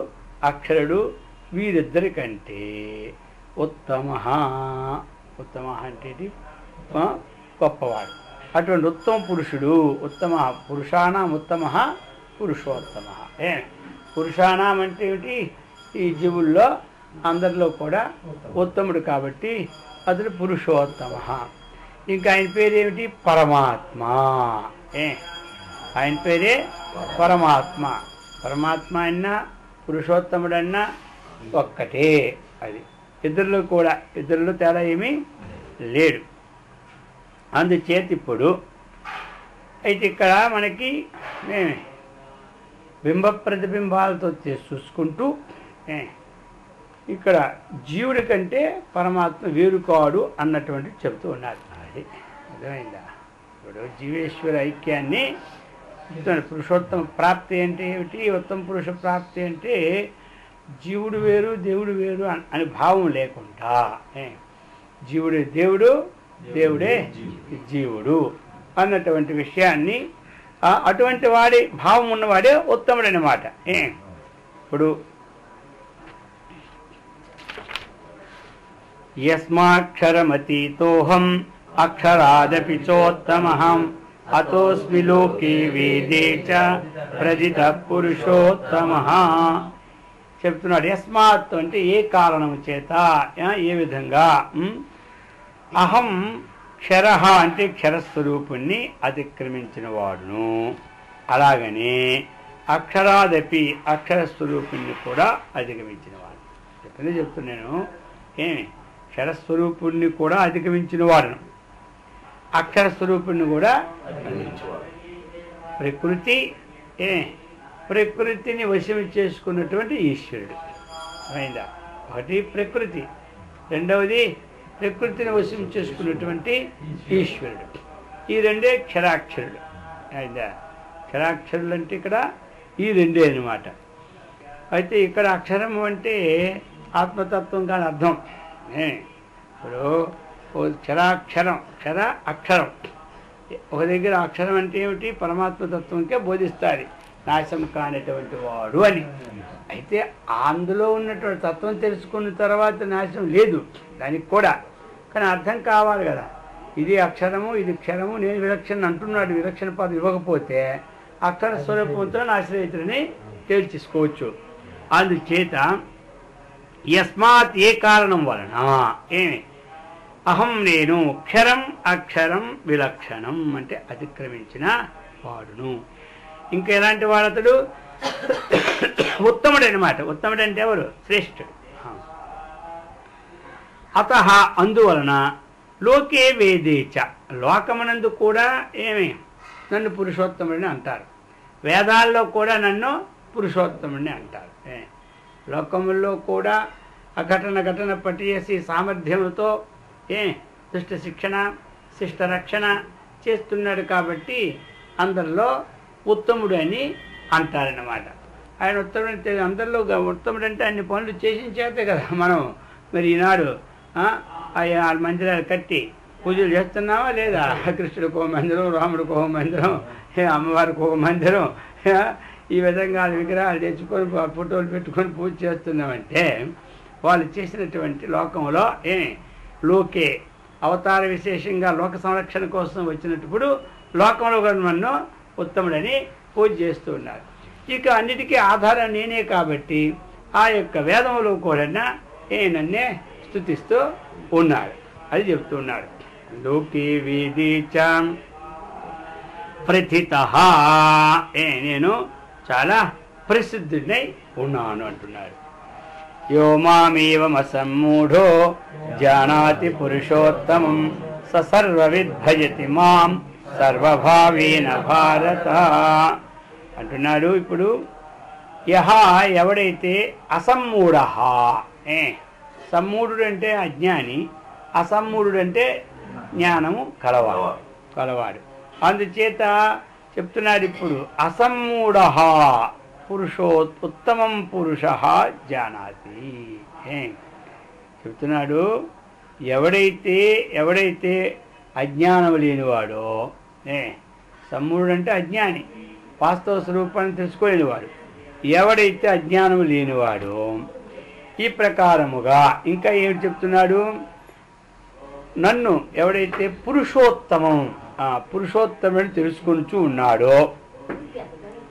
అక్షరుడు వీరిద్దరి కంటే ఉత్తమః. ఉత్తమః అంటే గొప్పవాడు. అటువంటి ఉత్తమ పురుషుడు. ఉత్తమ పురుషాణం ఉత్తమః పురుషోత్తమః. పురుషాణం అంటే ఏమిటి? ఈ జీవుల్లో అందరిలో కూడా ఉత్తముడు కాబట్టి అతడు పురుషోత్తమః. ఇంకా ఆయన పేరేమిటి? పరమాత్మ. ఆయన పేరే పరమాత్మ. పరమాత్మ అన్నా పురుషోత్తముడన్నా ఒక్కటే. అది ఇద్దరిలో తేడా ఏమీ లేడు. అందుచేత ఇప్పుడు అయితే ఇక్కడ మనకి బింబ ప్రతిబింబాలతో చూసుకుంటూ ఇక్కడ జీవుడి కంటే పరమాత్మ వేరు కాడు అన్నటువంటి చెప్తూ ఉన్నారు. అది అర్థమైందా? ఇప్పుడు జీవేశ్వర ఐక్యాన్ని పురుషోత్తమ ప్రాప్తి అంటే ఏమిటి? ఉత్తమ పురుష ప్రాప్తి అంటే జీవుడు వేరు దేవుడు వేరు అని భావం లేకుండా జీవుడే దేవుడు, దేవుడే జీవుడు అన్నటువంటి విషయాన్ని అటువంటి వాడి భావం ఉన్నవాడే ఉత్తముడనమాట. ఇప్పుడు యస్మాక్షరమతీతోహం అక్షరాదపి చోత్తమః అతోస్మి లోకే వేదే చ ప్రజిత పురుషోత్తమః చెప్తున్నాడు. యస్మాత్ అంటే ఏ కారణము చేత, ఏ విధంగా. అహం క్షర అంటే క్షరస్వరూపుణ్ణి అతిక్రమించిన వాడును. అలాగనే అక్షరాదపి అక్షరస్వరూపుణ్ణి కూడా అధిగమించిన వాడు. చెప్తున్నాను. క్షరస్వరూపుణ్ణి కూడా అధిగమించిన వాడును, అక్షరస్వరూపుణ్ణి కూడా ప్రకృతి ప్రకృతిని వశం చేసుకున్నటువంటి ఈశ్వరుడు. అయిందా? ఒకటి ప్రకృతి, రెండవది ప్రకృతిని వశం చేసుకున్నటువంటి ఈశ్వరుడు. ఈ రెండే క్షరాక్షరుడు. అయిందా? క్షరాక్షరులు అంటే ఇక్కడ ఈ రెండే అన్నమాట. అయితే ఇక్కడ అక్షరము అంటే ఆత్మతత్వం కాని అర్థం. ఇప్పుడు క్షరాక్షరం, క్షర అక్షరం. ఒక దగ్గర అక్షరం అంటే ఏమిటి? పరమాత్మతత్వంకే బోధిస్తారు, నాశం కానిటువంటి వాడు అని. అయితే అందులో ఉన్నటువంటి తత్వం తెలుసుకున్న తర్వాత నాశం లేదు దానికి కూడా, కానీ అర్థం కావాలి కదా. ఇది అక్షరము, ఇది క్షరము, నేను విలక్షణ అంటున్నాడు. విలక్షణ పదం ఇవ్వకపోతే అక్షర స్వరూపంతో నాశరహితుడిని తేల్చేసుకోవచ్చు. అందుచేత యస్మాత్ ఏ కారణం వలన అహం నేను క్షరం అక్షరం విలక్షణం అంటే అతిక్రమించిన వాడును. ఇంకా ఎలాంటి వాడు? అతడు ఉత్తముడు అనమాట. ఉత్తముడు అంటే ఎవరు? శ్రేష్ఠుడు. అతః అందువలన లోకే వేదేచ లోకమునందు కూడా ఏమి నన్ను పురుషోత్తముడిని అంటారు, వేదాల్లో కూడా నన్ను పురుషోత్తముడిని అంటారు. లోకముల్లో కూడా ఘటన పట్టిచేసి సామర్థ్యంతో దుష్ట శిక్షణ శిష్ట రక్షణ చేస్తున్నాడు కాబట్టి అందరిలో ఉత్తముడు అని అంటారన్నమాట. ఆయన ఉత్తముడు, అందరిలో ఉత్తముడు అంటే అన్ని పనులు చేసిన చేతే కదా మనం మరి ఈనాడు మందిరాలు కట్టి పూజలు చేస్తున్నావా లేదా? కృష్ణుడికి ఒక మందిరం, రాముడికి ఒక మందిరం, అమ్మవారికి ఒక మందిరం, ఈ విధంగా విగ్రహాలు తెచ్చుకొని ఫోటోలు పెట్టుకొని పూజ చేస్తున్నామంటే వాళ్ళు చేసినటువంటి లోకంలో లోకే అవతార విశేషంగా లోక సంరక్షణ కోసం వచ్చినప్పుడు లోకంలో కూడా నన్ను ఉత్తముడని పూజ చేస్తూ ఉన్నారు. ఇక అన్నిటికీ ఆధారం నేనే కాబట్టి ఆ యొక్క వేదంలో కూడా నన్నే స్తుతిస్తూ ఉన్నాడు. అది చెప్తున్నాడు. లోకే వేదీచాం ప్రథితః, నేను చాలా ప్రసిద్ధుడై ఉన్నాను అంటున్నాడు. యో మామేవమసమ్మూఢో జానాతి పురుషోత్తమం స సర్వవిద్ భజతి మాం సర్వభావేన భారత అంటున్నాడు. ఇప్పుడు యహ ఎవడైతే అసమ్మూఢ, సమ్మూఢుడు అంటే అజ్ఞాని, అసమ్మూఢుడు అంటే జ్ఞానము కలవాడు. అందుచేత చెప్తున్నాడు ఇప్పుడు అసమ్మూఢ ఉత్తమం పురుష జానాతి చెప్తున్నాడు. ఎవడైతే అజ్ఞానం లేనివాడో, సమ్మూఢుడు అంటే అజ్ఞాని, వాస్తవ స్వరూపాన్ని తెలుసుకోలేనివాడు. ఎవడైతే అజ్ఞానం లేనివాడో ఈ ప్రకారముగా ఇంకా ఏమిటి చెప్తున్నాడు, నన్ను ఎవడైతే పురుషోత్తముని తెలుసుకుంటూ ఉన్నాడో,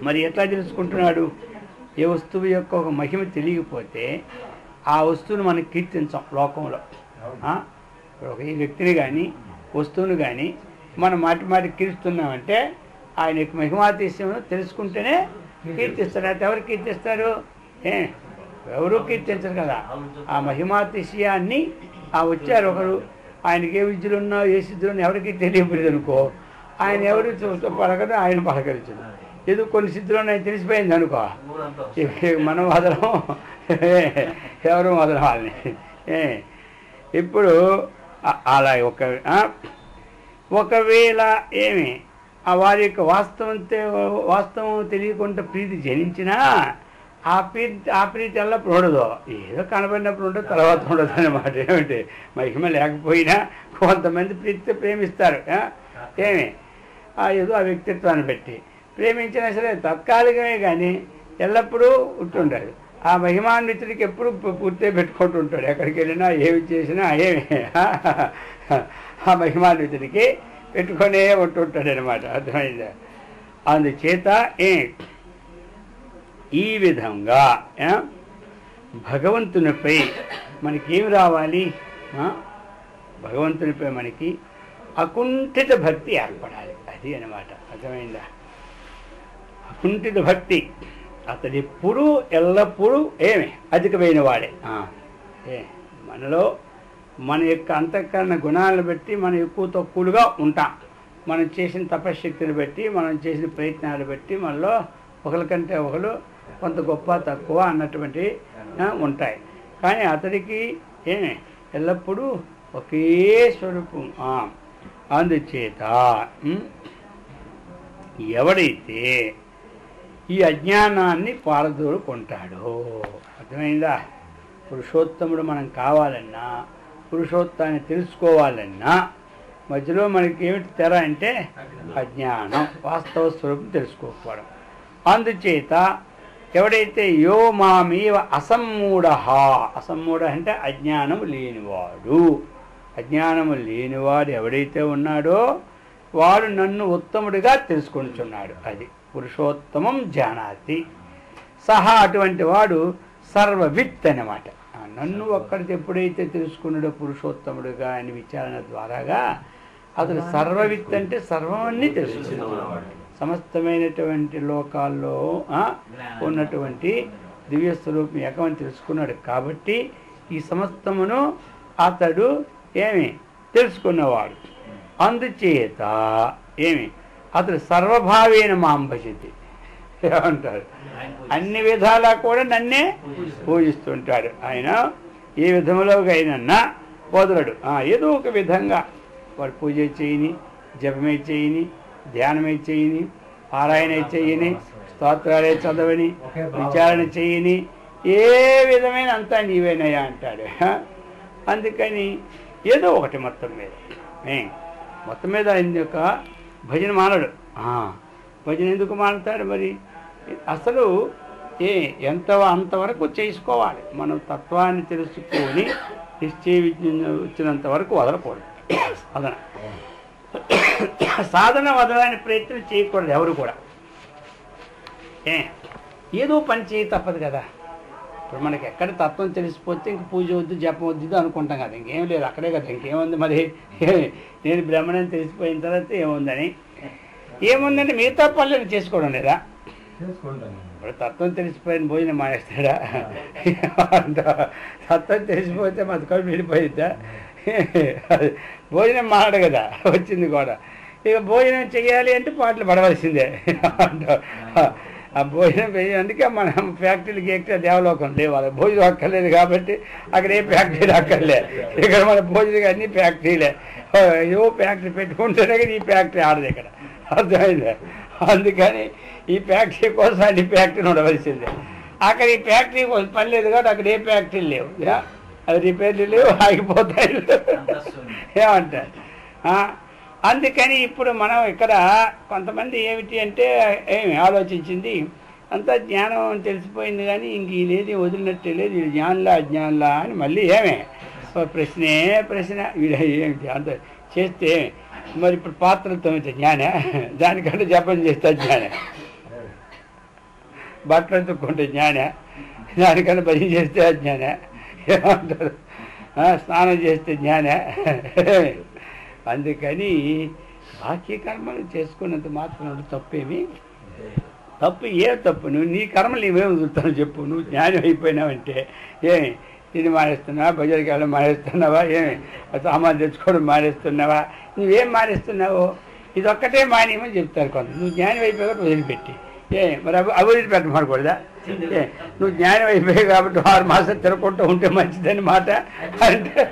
మరి ఎట్లా తెలుసుకుంటున్నాడు? ఏ వస్తువు యొక్క ఒక మహిమ తెలియకపోతే ఆ వస్తువును మనం కీర్తించాం లోకంలో. ఒక వ్యక్తిని కానీ వస్తువును కానీ మనం మాటి కీర్తిస్తున్నామంటే ఆయన యొక్క మహిమాతిశయం తెలుసుకుంటేనే కీర్తిస్తారు. అయితే ఎవరు కీర్తిస్తారు? ఎవరు కీర్తించరు కదా. ఆ మహిమాతిశయాన్ని వచ్చారు ఒకరు, ఆయనకి ఏ విద్యలు ఉన్నా ఏ సిద్ధులు ఉన్నా ఎవరికి తెలియలేదు అనుకో, ఆయన ఎవరు పలకరు, ఆయన పలకరించదు. ఏదో కొన్ని సిద్ధులు ఉన్నాయి తెలిసిపోయింది అనుకో, మనం వదలం, ఎవరు వదలం వాళ్ళని. ఇప్పుడు అలా ఒకవేళ వారి యొక్క వాస్తవం తెలియకుండా ప్రీతి జనించినా ఆ ప్రీతి ఎల్లప్పుడు ఉండదు, ఏదో కనబడినప్పుడు ఉండదు, తర్వాత ఉండదు అన్నమాట. ఏమిటి మహిమ లేకపోయినా కొంతమంది ప్రీతితో ప్రేమిస్తారు. ఏదో ఆ వ్యక్తిత్వాన్ని బట్టి ప్రేమించినా సరే తాత్కాలికమే కానీ ఎల్లప్పుడూ ఉంటుండాడు. ఆ మహిమాన్వితుడికి ఎప్పుడు పూర్తిగా పెట్టుకుంటూ ఉంటాడు. ఎక్కడికి వెళ్ళినా ఏమి చేసినా ఆ మహిమాన్వితుడికి పెట్టుకొనే ఉంటుంటాడు అనమాట. అర్థమైందా? అందుచేత ఈ విధంగా భగవంతునిపై మనకేమి రావాలి? భగవంతునిపై మనకి అకుంఠిత భక్తి ఏర్పడాలి. అది అనమాట. అర్థమైందా? అకుంఠిత భక్తి. అతడు ఎప్పుడూ ఎల్లప్పుడూ అధికమైన వాడే. మనలో మన యొక్క అంతఃకరణ గుణాలను బట్టి మనం ఎక్కువ తక్కువగా ఉంటాం. మనం చేసిన తపశ్శక్తిని బట్టి, మనం చేసిన ప్రయత్నాలు బట్టి మనలో ఒకరికంటే ఒకరు కొంత గొప్ప తక్కువ అన్నటువంటి ఉంటాయి. కానీ అతడికి ఎల్లప్పుడూ ఒకే స్వరూపం. అందుచేత ఎవడైతే ఈ అజ్ఞానాన్ని పారదోలుకుంటాడో, అర్థమైందా? పురుషోత్తముడు మనం కావాలన్నా, పురుషోత్తాన్ని తెలుసుకోవాలన్నా మధ్యలో మనకి ఏమిటి తెర అంటే అజ్ఞానం, వాస్తవ స్వరూపం తెలుసుకోకపోవడం. అందుచేత ఎవడైతే యో మామేవ అసమ్మూఢ అంటే అజ్ఞానము లేనివాడు, అజ్ఞానము లేనివాడు ఎవడైతే ఉన్నాడో వాడు నన్ను ఉత్తముడిగా తెలుసుకుంటున్నాడు. అది పురుషోత్తమం జానాతి సహా. అటువంటి వాడు సర్వవిత్ అన్నమాట. నన్ను ఒక్కడికి ఎప్పుడైతే తెలుసుకున్నాడో పురుషోత్తముడుగా అని విచారణ ద్వారాగా అతడు సర్వవిత్ అంటే సర్వాన్ని తెలుసుకున్నాడు. సమస్తమైనటువంటి లోకాల్లో ఉన్నటువంటి దివ్య స్వరూపం ఏకమని తెలుసుకున్నాడు. కాబట్టి ఈ సమస్తమును అతడు ఏమి తెలుసుకున్నవాడు. అందుచేత ఏమి అతడు సర్వభావేన మాం భజతి ఏమంటారు, అన్ని విధాలా కూడా నన్నే పూజిస్తుంటాడు. ఆయన ఏ విధములోకైనా వదలడు. ఏదో ఒక విధంగా వాడు పూజ చేయని, జపమే చేయని, ధ్యానమే చేయని, పారాయణ చేయని, స్తోత్రాలే చదవని, విచారణ చేయని, ఏ విధమైన అంతా నీవేనయ్యా అంటాడు. అందుకని ఏదో ఒకటి మొత్తం మీద ఆయన యొక్క భజన మానడు. భజన ఎందుకు మానుతాడు మరి? అసలు అంతవరకు చేసుకోవాలి. మనం తత్వాన్ని తెలుసుకొని నిశ్చయ వచ్చినంత వరకు వదలకూడదు. సాధన వదలని ప్రయత్నం చేయకూడదు ఎవరు కూడా. ఏదో పని చేయ తప్పదు కదా. ఇప్పుడు మనకి ఎక్కడ తత్వం తెలిసిపోతే ఇంక పూజ వద్దు, జపం వద్దు అనుకుంటాం కదా. ఇంకేం లేదు, అక్కడే కదా. ఇంకేముంది మరి? నేను బ్రహ్మణని తెలిసిపోయిన తర్వాత ఏముందంటే మిగతా పనులు చేసుకోవడం లేదా? ఇప్పుడు తత్వం తెలిసిపోయిన భోజనం మానేస్తాడా? తత్వం తెలిసిపోతే మతకం వెళ్ళిపోయిద్దా? భోజనం మానడు కదా, వచ్చింది కూడా. ఇక భోజనం చెయ్యాలి అంటే పాటలు పడవలసిందే. ఆ భోజనం అందుకే మనం ఫ్యాక్టరీలకి ఎక్కితే దేవలోకం లేవు, వాళ్ళకి భోజనం అక్కర్లేదు కాబట్టి అక్కడ ఏ ఫ్యాక్టరీ అక్కర్లే. ఇక్కడ మన భోజనం అన్ని ఫ్యాక్టరీలే. ఏవో ఫ్యాక్టరీ పెట్టుకుంటేనే కానీ ఈ ఫ్యాక్టరీ ఆడదు ఇక్కడ, అర్థమైందే. అందుకని ఈ ఫ్యాక్టరీ కోసం అన్ని ఫ్యాక్టరీని ఉండవలసిందే. అక్కడ ఈ ఫ్యాక్టరీ కోసం పని లేదు కాబట్టి అక్కడ ఏ ఫ్యాక్టరీలు లేవు, అది రిపేర్లు లేవు, ఆగిపోతాయి ఏమంటారు. అందుకని ఇప్పుడు మనం ఇక్కడ కొంతమంది ఏమిటి అంటే ఏమి ఆలోచించింది, అంతా జ్ఞానం తెలిసిపోయింది కానీ ఇంక ఈయనేది వదిలినట్టే లేదు, ఇది జ్ఞానంలా అజ్ఞానంలా అని మళ్ళీ ప్రశ్న ఏమిటి అంత చేస్తే మరి ఇప్పుడు పాత్రలతో జ్ఞానే, దానికంటే జపం చేస్తే జ్ఞానే, బట్టలు తుక్కుంటే జ్ఞానే, దానికన్నా భజన చేస్తే అజ్ఞానే, ఏమంటారు, స్నానం చేస్తే జ్ఞానే. అందుకని బాహ్య కర్మలు చేసుకున్నంత మాత్రం తప్పేమి తప్పు. నువ్వు నీ కర్మలు నీవేమి వదులుతావు చెప్పు. నువ్వు జ్ఞానం అయిపోయినావంటే ఇది మానేస్తున్నావా, బజార్కి వెళ్ళడం మానేస్తున్నావా, సామాన్లు తెచ్చుకోవడం మానేస్తున్నావా, నువ్వేం మానేస్తున్నావు? ఇదొక్కటే మానేయమని చెప్తారు కొంత. నువ్వు జ్ఞానం అయిపోయి వదిలిపెట్టి మరి అభివృద్ధి పెట్టమనకూడదా? నువ్వు జ్ఞానం అయిపోయావు కాబట్టి 6 మాసాలు తిరగకుండా ఉంటే మంచిదని మాట అంటే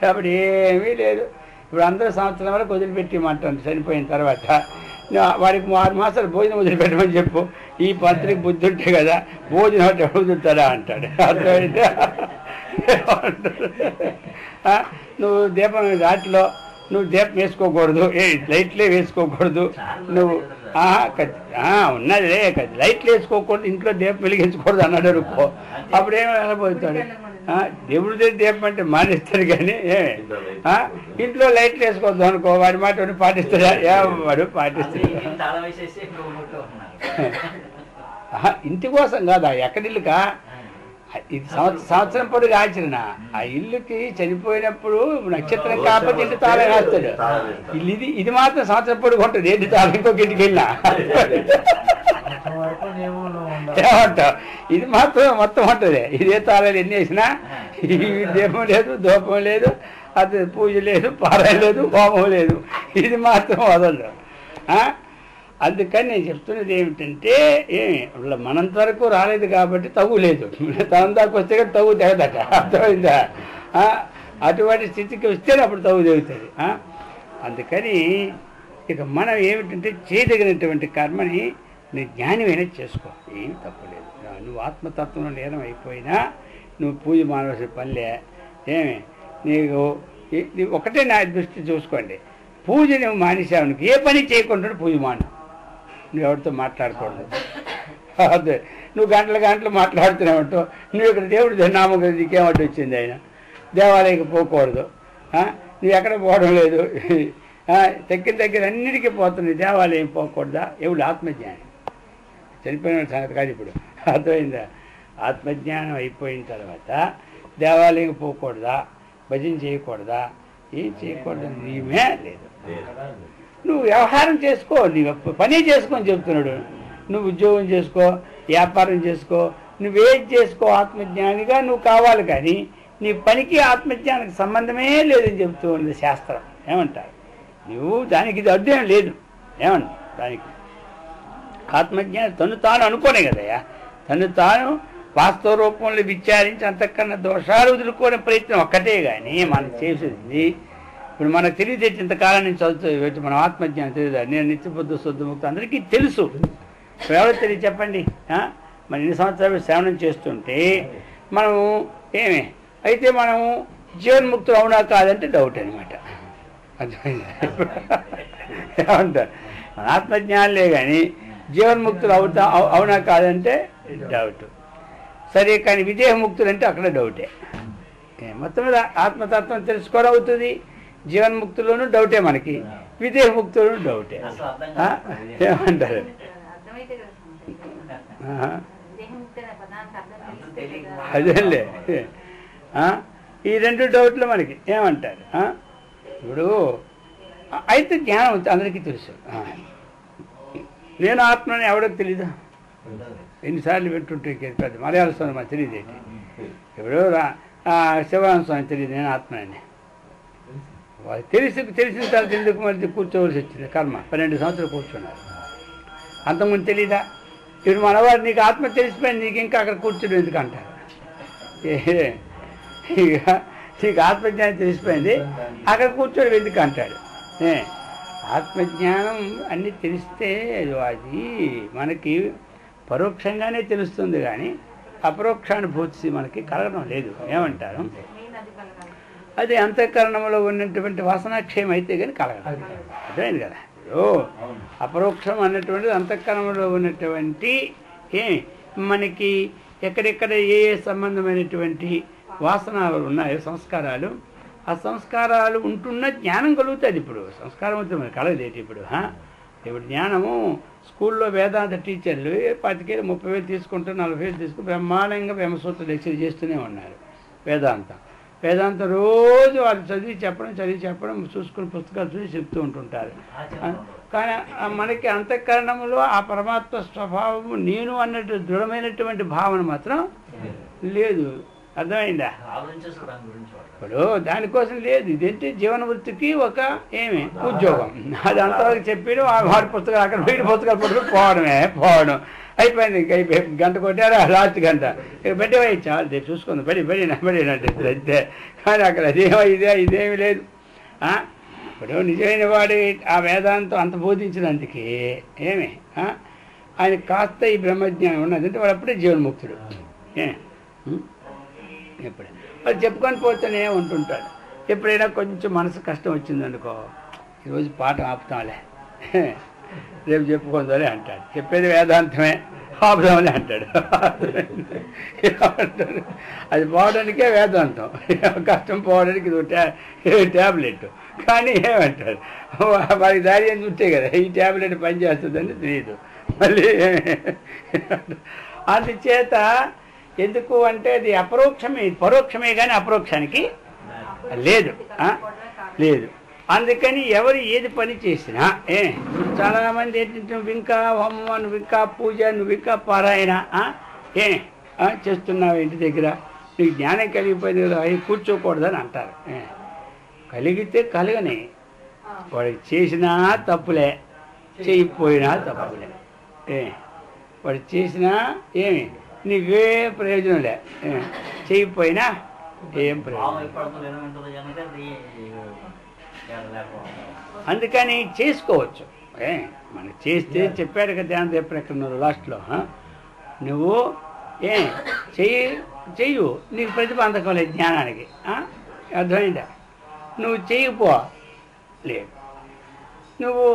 కాబట్టి ఏమీ లేదు. ఇప్పుడు అందరూ సంవత్సరం వరకు వదిలిపెట్టి మాట్లాడు, చనిపోయిన తర్వాత వాడికి 6 మాసాలు భోజనం వదిలిపెట్టమని చెప్పు. ఈ పంత్రికి బుద్ధి ఉంటే కదా భోజనం అంటే వదులుతారా అంటాడు. అర్థమైతే నువ్వు దీపం రాటిలో నువ్వు దీపం వేసుకోకూడదు, లైట్లే వేసుకోకూడదు, నువ్వు ఉన్నదిలే లైట్లు వేసుకోకూడదు, ఇంట్లో దీపం వెలిగించకూడదు అన్నాడు అనుకో. అప్పుడేమో వెళ్ళబోతాడు. దేవుడి దగ్గర దీపం అంటే మానేస్తాడు కానీ ఇంట్లో లైట్లు వేసుకోవద్దు అనుకో, వాడి మాట పాటిస్తాడా? వాడు పాటిస్తాడు. ఇంటి కోసం కాదా, ఎక్కడిల్లుకా? ఇది సంవత్సరం పొడుగు ఆచరణ. ఆ ఇల్లుకి చనిపోయినప్పుడు నక్షత్రం కాకపోతే ఇంటి తాళం వేస్తాడు. ఇది మాత్రం సంవత్సరం పొడుగు ఉంటుంది. ఏంటి తాళం ఇంకొక ఇంటికి వెళ్ళినా ఏమంటావు? ఇది మాత్రం మొత్తం ఉంటుంది. ఇదే తాళాలు ఎన్ని వేసినా దీపం లేదు, ధూపం లేదు, అది పూజ లేదు, పారాయణ లేదు, హోమం లేదు, ఇది మాత్రం వదలదు. అందుకని నేను చెప్తున్నది ఏమిటంటే మనంత వరకు రాలేదు కాబట్టి తగులేదు, తన దాకా వస్తే కానీ తగు తెగదట. అర్థమైందా? అటువంటి స్థితికి వస్తేనే అప్పుడు తగు తెగుతుంది. అందుకని ఇక మనం ఏమిటంటే చేయదగినటువంటి కర్మని నీ జ్ఞానమైనా చేసుకో, ఏమి తప్పలేదు. నువ్వు ఆత్మతత్వంలో లీనం అయిపోయినా నువ్వు పూజ మానవలసిన పనిలే. నీకు ఒకటే నా దృష్టి చూసుకోండి, పూజ నువ్వు మానేసావు, ఏ పని చేయకుండా పూజ మాను. నువ్వు ఎవరితో మాట్లాడకూడదు. అదే నువ్వు గంటలు మాట్లాడుతున్నావు. నువ్వు ఇక్కడ దేవుడి నామం కదా, నీకేమడ్డు వచ్చింది? ఆయన దేవాలయకి పోకూడదు, నువ్వు ఎక్కడ పోవడం లేదు, దగ్గర అన్నిటికీ పోతున్నావు, దేవాలయం పోకూడదా? ఎవడు ఆత్మజ్ఞానం, చనిపోయిన సంగతి కాదు ఇప్పుడు. అర్థమైందా? ఆత్మజ్ఞానం అయిపోయిన తర్వాత దేవాలయం పోకూడదా, భజన చేయకూడదా, ఏం చేయకూడదు, నీమే లేదు. నువ్వు వ్యవహారం చేసుకో, నీ పని చేసుకొని చెప్తున్నాడు. నువ్వు ఉద్యోగం చేసుకో, వ్యాపారం చేసుకో, నువ్వేం చేసుకో, ఆత్మజ్ఞానిగా నువ్వు కావాలి. కానీ నీ పనికి ఆత్మజ్ఞానానికి సంబంధమే లేదని చెబుతూ ఉంది శాస్త్రం. ఏమంటారు? నువ్వు దానికి ఇది అడ్డం లేదు. ఏమండి దానికి ఆత్మజ్ఞానం తను తాను అనుకోనే కదయ్యా. తను తాను వాస్తవ రూపంలో విచారించి అంతకన్నా దోషాలు వదులుకోనే ప్రయత్నం ఒక్కటే కానీ మనం చేసేది. ఇప్పుడు మనకు తెలియదు, ఇంతకాలం నుంచి చదువుతూ మనం ఆత్మజ్ఞానం తెలియదు. నేను నిత్యబుద్ధ శుద్ధముక్త అందరికీ తెలుసు. ఎవరో తెలియదు చెప్పండి. మన ఇన్ని సంవత్సరాలు శ్రవణం చేస్తుంటే మనము ఏమి అయితే మనము జీవన్ముక్తులు అవునా కాదంటే డౌట్ అనమాట. అర్థమైందా? ఏమంటారు? మన ఆత్మజ్ఞానులే కానీ జీవన్ముక్తులు అవునా కాదంటే డౌట్. సరే, కానీ విదేహముక్తులు అంటే అక్కడ డౌటే. మొత్తం మీద ఆత్మతత్వం తెలుసుకోవడం అవుతుంది. జీవన్ముక్తుల్లోనూ డౌటే, మనకి విదేహముక్తులను డౌటే. ఏమంటారు? అదేలే, ఈ రెండు డౌట్లు మనకి. ఏమంటారు? ఇప్పుడు అయితే జ్ఞానం అందరికీ తెలుసు. నేను ఆత్మని ఎవరికి తెలీదు? ఎన్నిసార్లు వింటుంటే పెద్ద మలయాళ స్వామి మాకు తెలియదు ఏంటి. ఇప్పుడు శివానంద స్వామి తెలియదు నేను ఆత్మని. వాళ్ళు తెలిసిన తర్వాత ఎందుకు మరి కూర్చోవలసి వచ్చింది? కర్మ 12 సంవత్సరాలు కూర్చున్నారు. అంతకుముందు తెలీదా? ఇప్పుడు మనవాడు నీకు ఆత్మ తెలిసిపోయింది, నీకు ఇంకా అక్కడ కూర్చోడం ఎందుకు అంటారు? ఇక నీకు ఆత్మజ్ఞానం తెలిసిపోయింది, అక్కడ కూర్చోడం ఎందుకు అంటాడు? ఆత్మజ్ఞానం అన్నీ తెలిస్తే అది మనకి పరోక్షంగానే తెలుస్తుంది, కానీ అపరోక్షానుభూతి మనకి కలగడం లేదు. ఏమంటారు? అది అంతఃకరణంలో ఉన్నటువంటి వాసనాక్షయం అయితే కానీ కలగడం. అర్థమైంది కదా? అపరోక్షం అన్నటువంటిది అంతఃకరణంలో ఉన్నటువంటి మనకి ఎక్కడెక్కడ ఏ సంబంధమైనటువంటి వాసనలు ఉన్నాయో సంస్కారాలు, ఆ సంస్కారాలు ఉంటున్న జ్ఞానం కలుగుతుంది. ఇప్పుడు సంస్కారం అవుతుంది మనకి కలగదేటి. ఇప్పుడు జ్ఞానము స్కూల్లో వేదాంత టీచర్లు 25,000 30,000 తీసుకుంటూ 40,000 తీసుకుని బ్రహ్మాండంగా బ్రహ్మసూత్ర లెక్చర్ చేస్తూనే ఉన్నారు. వేదాంతం రోజు వాళ్ళు చదివి చెప్పడం చూసుకుని పుస్తకాలు చూసి చెప్తూ ఉంటుంటారు. కానీ మనకి అంతఃకరణంలో ఆ పరమాత్మ స్వభావము నేను అన్నట్టు దృఢమైనటువంటి భావన మాత్రం లేదు. అర్థమైందా? ఇప్పుడు దానికోసం లేదు. ఇదేంటి జీవన వృత్తికి ఒక ఉద్యోగం. అది అంతవరకు చెప్పి వాడి పుస్తకాలు అక్కడ వీడి పుస్తకాలు పట్టుకుని పోవడం అయిపోయింది. ఇంకా గంట కొట్టారా లాస్ట్ గంట ఇక పెట్టేవా చాలా చూసుకుంది పడినట్టు అంతే. కానీ అక్కడ ఇదేమీ లేదు. ఇప్పుడు నిజమైన వాడి ఆ వేదాంతం అంత బోధించినందుకే ఆయన కాస్త ఈ బ్రహ్మజ్ఞానం ఉన్నదంటే వాడు అప్పుడే జీవన్ముక్తుడు. ఎప్పుడే వాడు చెప్పుకొని పోతేనే ఉంటుంటాడు. ఎప్పుడైనా కొంచెం మనసు కష్టం వచ్చిందనుకో, ఈరోజు పాట ఆపుతాంలే, రేపు చెప్పుకుందాలే అంటాడు. చెప్పేది వేదాంతమే, ఆపుదామలే అంటాడు. అది పోవడానికే వేదాంతం, కష్టం పోవడానికి ఇది ట్యాబ్లెట్. కానీ ఏమంటారు, వాడికి దారి అని చూస్తే కదా ఈ ట్యాబ్లెట్ పనిచేస్తుందని తెలియదు. మళ్ళీ అందుచేత ఎందుకు అంటే అది పరోక్షమే కానీ అపరోక్షానికి లేదు. అందుకని ఎవరు ఏది పని చేసినా చాలామంది ఏంటంటే నువ్వు ఇంకా హోమం, నువ్వు ఇంకా పూజ, నువ్వు ఇంకా పారాయణ చేస్తున్నావు ఇంటి దగ్గర, నీకు జ్ఞానం కలిగిపోయింది కదా అవి కూర్చోకూడదని అంటారు. కలిగితే కలగని వాడికి చేసినా తప్పులే, చేయకపోయినా తప్పులే. వాడు చేసినా నీవే ప్రయోజనంలే, చేయకపోయినా ఏం ప్రయోజనం. అందుకని చేసుకోవచ్చు. మనకు చేస్తే చెప్పాడు కదా ధ్యానం చెప్పినట్టున్నారు లాస్ట్లో. నువ్వు చెయ్యు, నీకు ప్రతిబంధకం లేదు జ్ఞానానికి. అర్థమైందా? నువ్వు చెయ్యిపో లేదు, నువ్వు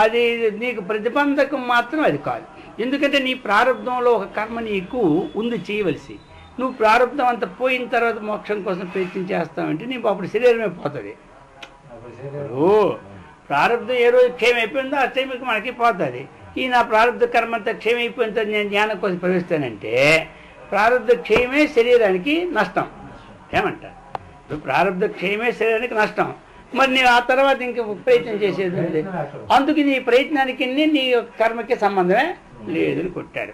అది నీకు ప్రతిబంధకం మాత్రం అది కాదు. ఎందుకంటే నీ ప్రారంభంలో ఒక కర్మ నీకు ఉంది చేయవలసి. నువ్వు ప్రారంభం అంతా పోయిన తర్వాత మోక్షం కోసం ప్రయత్నం చేస్తావంటే నీకు అప్పుడు శరీరమే పోతుంది. ప్రారంభం ఏ రోజు క్షేమైపోయిందో ఆ టైంకి మనకి పోతుంది. ఈ నా ప్రారంభ కర్మ అంతా క్షేమైపోయిన తర్వాత నేను జ్ఞానం కోసం ప్రవేశిస్తానంటే ప్రారంభ క్షయమే శరీరానికి నష్టం. ఏమంటారు? ఇప్పుడు ప్రారంభ క్షయమే శరీరానికి నష్టం. మరి నేను ఆ తర్వాత ఇంక ప్రయత్నం చేసేది అందుకు నీ ప్రయత్నానికి నీ కర్మకి సంబంధమే లేదని కొట్టాడు.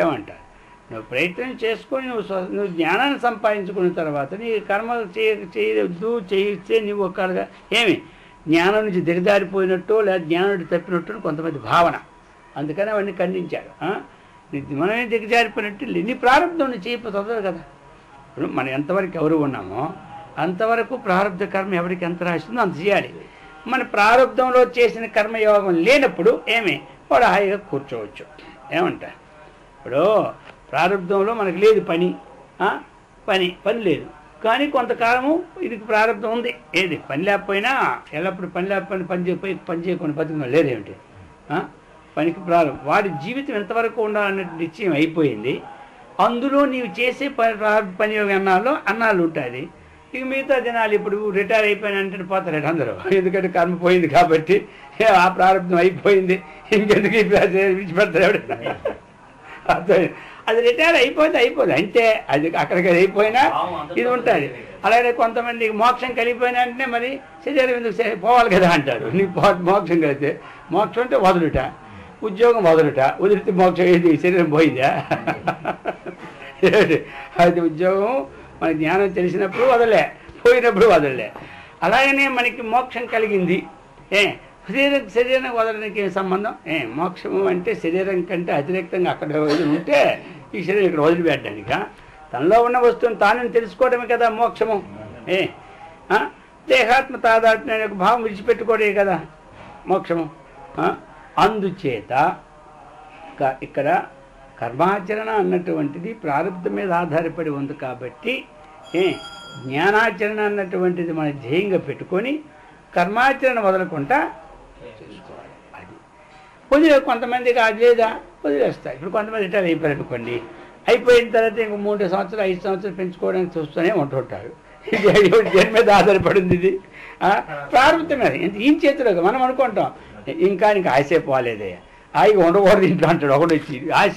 ఏమంటారు? నువ్వు ప్రయత్నం చేసుకొని నువ్వు జ్ఞానాన్ని సంపాదించుకున్న తర్వాత నీ కర్మ చేయొద్దు చేయిస్తే నువ్వు ఒక్కడుగా ఏమి జ్ఞానం నుంచి దిగజారిపోయినట్టు లేదా జ్ఞానం నుంచి తప్పినట్టు కొంతమంది భావన. అందుకని అవన్నీ ఖండించారు. మనమే దిగజారిపోయినట్టు నీ ప్రారంభం చేయకపోతుంది కదా. ఇప్పుడు మనం ఎంతవరకు ఎవరు ఉన్నామో అంతవరకు ప్రారంభ కర్మ ఎవరికి ఎంత రాసిందో అంత చేయాలి. మన ప్రారంభంలో చేసిన కర్మయోగం లేనప్పుడు ఏమి వాడు హాయిగా కూర్చోవచ్చు. ఏమంటారు? ఇప్పుడు ప్రారంభంలో మనకు లేదు పని లేదు, కానీ కొంతకాలము ఇది ప్రారంభం ఉంది. ఏది పని లేకపోయినా ఎల్లప్పుడు పని లేకపోయినా పని చేయకుండా బతుకున్నా లేదేమిటి? పనికి ప్రారంభం వాడి జీవితం ఎంతవరకు ఉండాలనే నిశ్చయం అయిపోయింది. అందులో నీవు చేసే పని అన్నాళ్ళు ఉంటుంది. ఇక మిగతా జనాలు ఇప్పుడు రిటైర్ అయిపోయినంటే పోతారు అందరూ, ఎందుకంటే కర్మ పోయింది కాబట్టి ఆ ప్రారంభం అయిపోయింది, ఇంకెందుకు విడిచిపెడతారు ఎవడైనా. అది రిటైర్ అయిపోతే అంతే, అది అక్కడికి అయిపోయినా ఇది ఉంటుంది. అలాగే కొంతమందికి మోక్షం కలిగిపోయినా అంటే మరి శరీరం ఎందుకు పోవాలి కదా అంటారు. నీకు మోక్షం కలిగితే మోక్షం అంటే వదులుట, ఉద్యోగం వదిలితే మోక్షం ఏది శరీరం పోయిందా? అది ఉద్యోగం మన జ్ఞానం తెలిసినప్పుడు వదలే, పోయినప్పుడు వదలలే. అలాగనే మనకి మోక్షం కలిగింది. శరీరం వదలడానికి సంబంధం మోక్షము అంటే శరీరం కంటే అతిరేక్తంగా అక్కడ ఉంటే ఈ శరీరం ఇక్కడ వదిలిపెట్టడానిక? తనలో ఉన్న వస్తువుని తాను తెలుసుకోవడమే కదా మోక్షము. దేహాత్మ తాదాత్మ్య భావం విడిచిపెట్టుకోవడమే కదా మోక్షము. అందుచేత ఇక్కడ కర్మాచరణ అన్నటువంటిది ప్రారంభం మీద ఆధారపడి ఉంది కాబట్టి జ్ఞానాచరణ అన్నటువంటిది మన ధ్యేయంగా పెట్టుకొని కర్మాచరణ వదలకుండా చేసుకోవాలి. అది కొంతమందికి అది లేదా వదిలేస్తారు. ఇప్పుడు కొంతమంది రిటైర్ అయిపోయారు అనుకోండి, అయిపోయిన తర్వాత ఇంక 3 సంవత్సరాలు 5 సంవత్సరాలు పెంచుకోవడానికి చూస్తూనే ఉంటుంటారు. ఇది దేని మీద ఆధారపడింది? ఇది ప్రారంభం మీద. ఏం చేతిలో మనం అనుకుంటాం ఇంకా ఆశే పోలేదే, హాయిగా ఉండకూడదు ఇంట్లో అంటాడు ఒకటి వచ్చి. ఆశ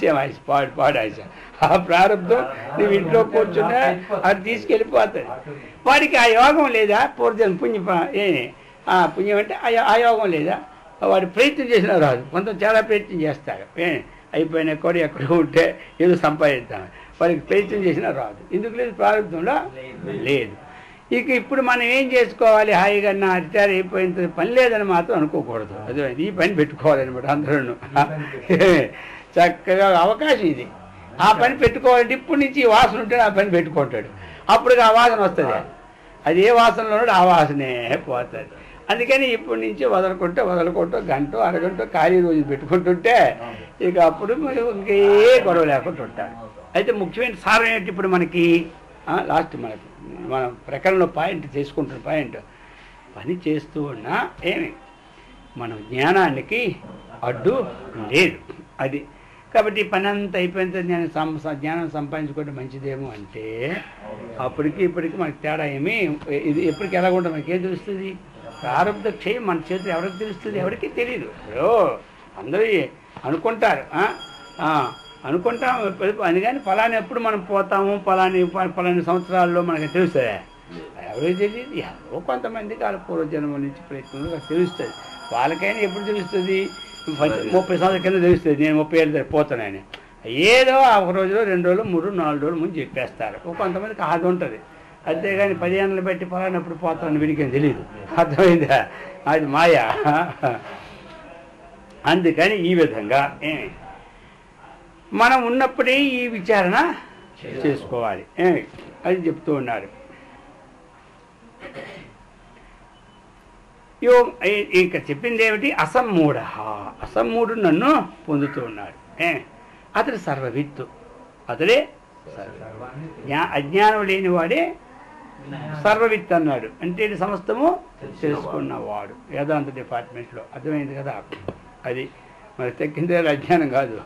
పాడు ఆశ. ఆ ప్రారంభం నువ్వు ఇంట్లో కూర్చున్నా అది తీసుకెళ్ళిపోతుంది. వాడికి ఆ యోగం లేదా? పూర్వజన్మ పుణ్యం అంటే ఆ యోగం లేదా? వాడు ప్రయత్నం చేసినా రాదు. కొంత చాలా ప్రయత్నం చేస్తారు. అయిపోయినా కూడా ఎక్కడ ఉంటే ఏదో సంపాదిస్తాను, వాడికి ప్రయత్నం చేసినా రాదు. ఎందుకు లేదు? ప్రారంభంలో లేదు. ఇక ఇప్పుడు మనం ఏం చేసుకోవాలి? హాయిగా నా రిటైర్ అయిపోయిన పని లేదని మాత్రం అనుకోకూడదు. అదే ఈ పని పెట్టుకోవాలన్నమాట. అందరూ చక్కగా అవకాశం ఇది. ఆ పని పెట్టుకోవాలంటే ఇప్పటి నుంచి ఈ వాసన ఉంటే ఆ పని పెట్టుకుంటాడు. అప్పుడు ఆ వాసన వస్తుంది. అది ఏ వాసనలో ఆ వాసనే పోతుంది. అందుకని ఇప్పటి నుంచి వదలకుంటూ గంట అరగంట ఖాళీ రోజు పెట్టుకుంటుంటే ఇక అప్పుడు ఇంకే గొడవ లేకుండా ఉంటాడు. అయితే ముఖ్యమైన సారం ఏంటి? ఇప్పుడు మనకి లాస్ట్ మనం ప్రకరణలో పాయింట్ చేసుకుంటున్న పాయింట్, పని చేస్తూ ఉన్నా మనం జ్ఞానానికి అడ్డు లేదు. అది కాబట్టి పని అంతా అయిపోయిన జ్ఞానం సంపాదించుకోవడం మంచిదేమో అంటే అప్పటికి ఇప్పటికి మనకి తేడా ఇది ఎప్పటికి ఎలా ఉంటుంది మనకేం తెలుస్తుంది? ప్రారంభ క్షయం మన చేతులు ఎవరికి తెలుస్తుంది? ఎవరికి తెలియదు. అందరూ అనుకుంటారు, అనుకుంటాం అని, కానీ ఫలాని ఎప్పుడు మనం పోతాము, ఫలాని సంవత్సరాల్లో మనకి తెలుస్తుంది. ఎవరికి తెలియదు. ఎవరో కొంతమందికి వాళ్ళ పూర్వజన్మ నుంచి ప్రయత్నంలో తెలుస్తుంది. వాళ్ళకైనా ఎప్పుడు తెలుస్తుంది? 30 సంవత్సరాల కింద తెలుస్తుంది నేను 30 ఏళ్ళు పోతానని. ఏదో ఒక రోజులో 2 రోజులు 3 4 రోజులు ముందు చెప్పేస్తారు. కొంతమందికి అది ఉంటుంది. అంతేగాని 10 ఏళ్ళు బట్టి ఫలానప్పుడు పోతానని వీడికేం తెలియదు. అర్థమైందా? అది మాయా. అందుకని ఈ విధంగా మనం ఉన్నప్పుడే ఈ విచారణ చేసుకోవాలి. అది చెప్తూ ఉన్నారు. ఇంకా చెప్పింది ఏమిటి? అసమ్మూఢుడు నన్ను పొందుతూ ఉన్నాడు. అతడు సర్వవిత్తు, అతడే అజ్ఞానం లేనివాడే సర్వవిత్ అన్నాడు. అంటే ఇది సమస్తము తెలుసుకున్నవాడు వేదాంత డిపార్ట్మెంట్లో. అర్థమైంది కదా? అది మరి తగ్గిందే అజ్ఞానం కాదు,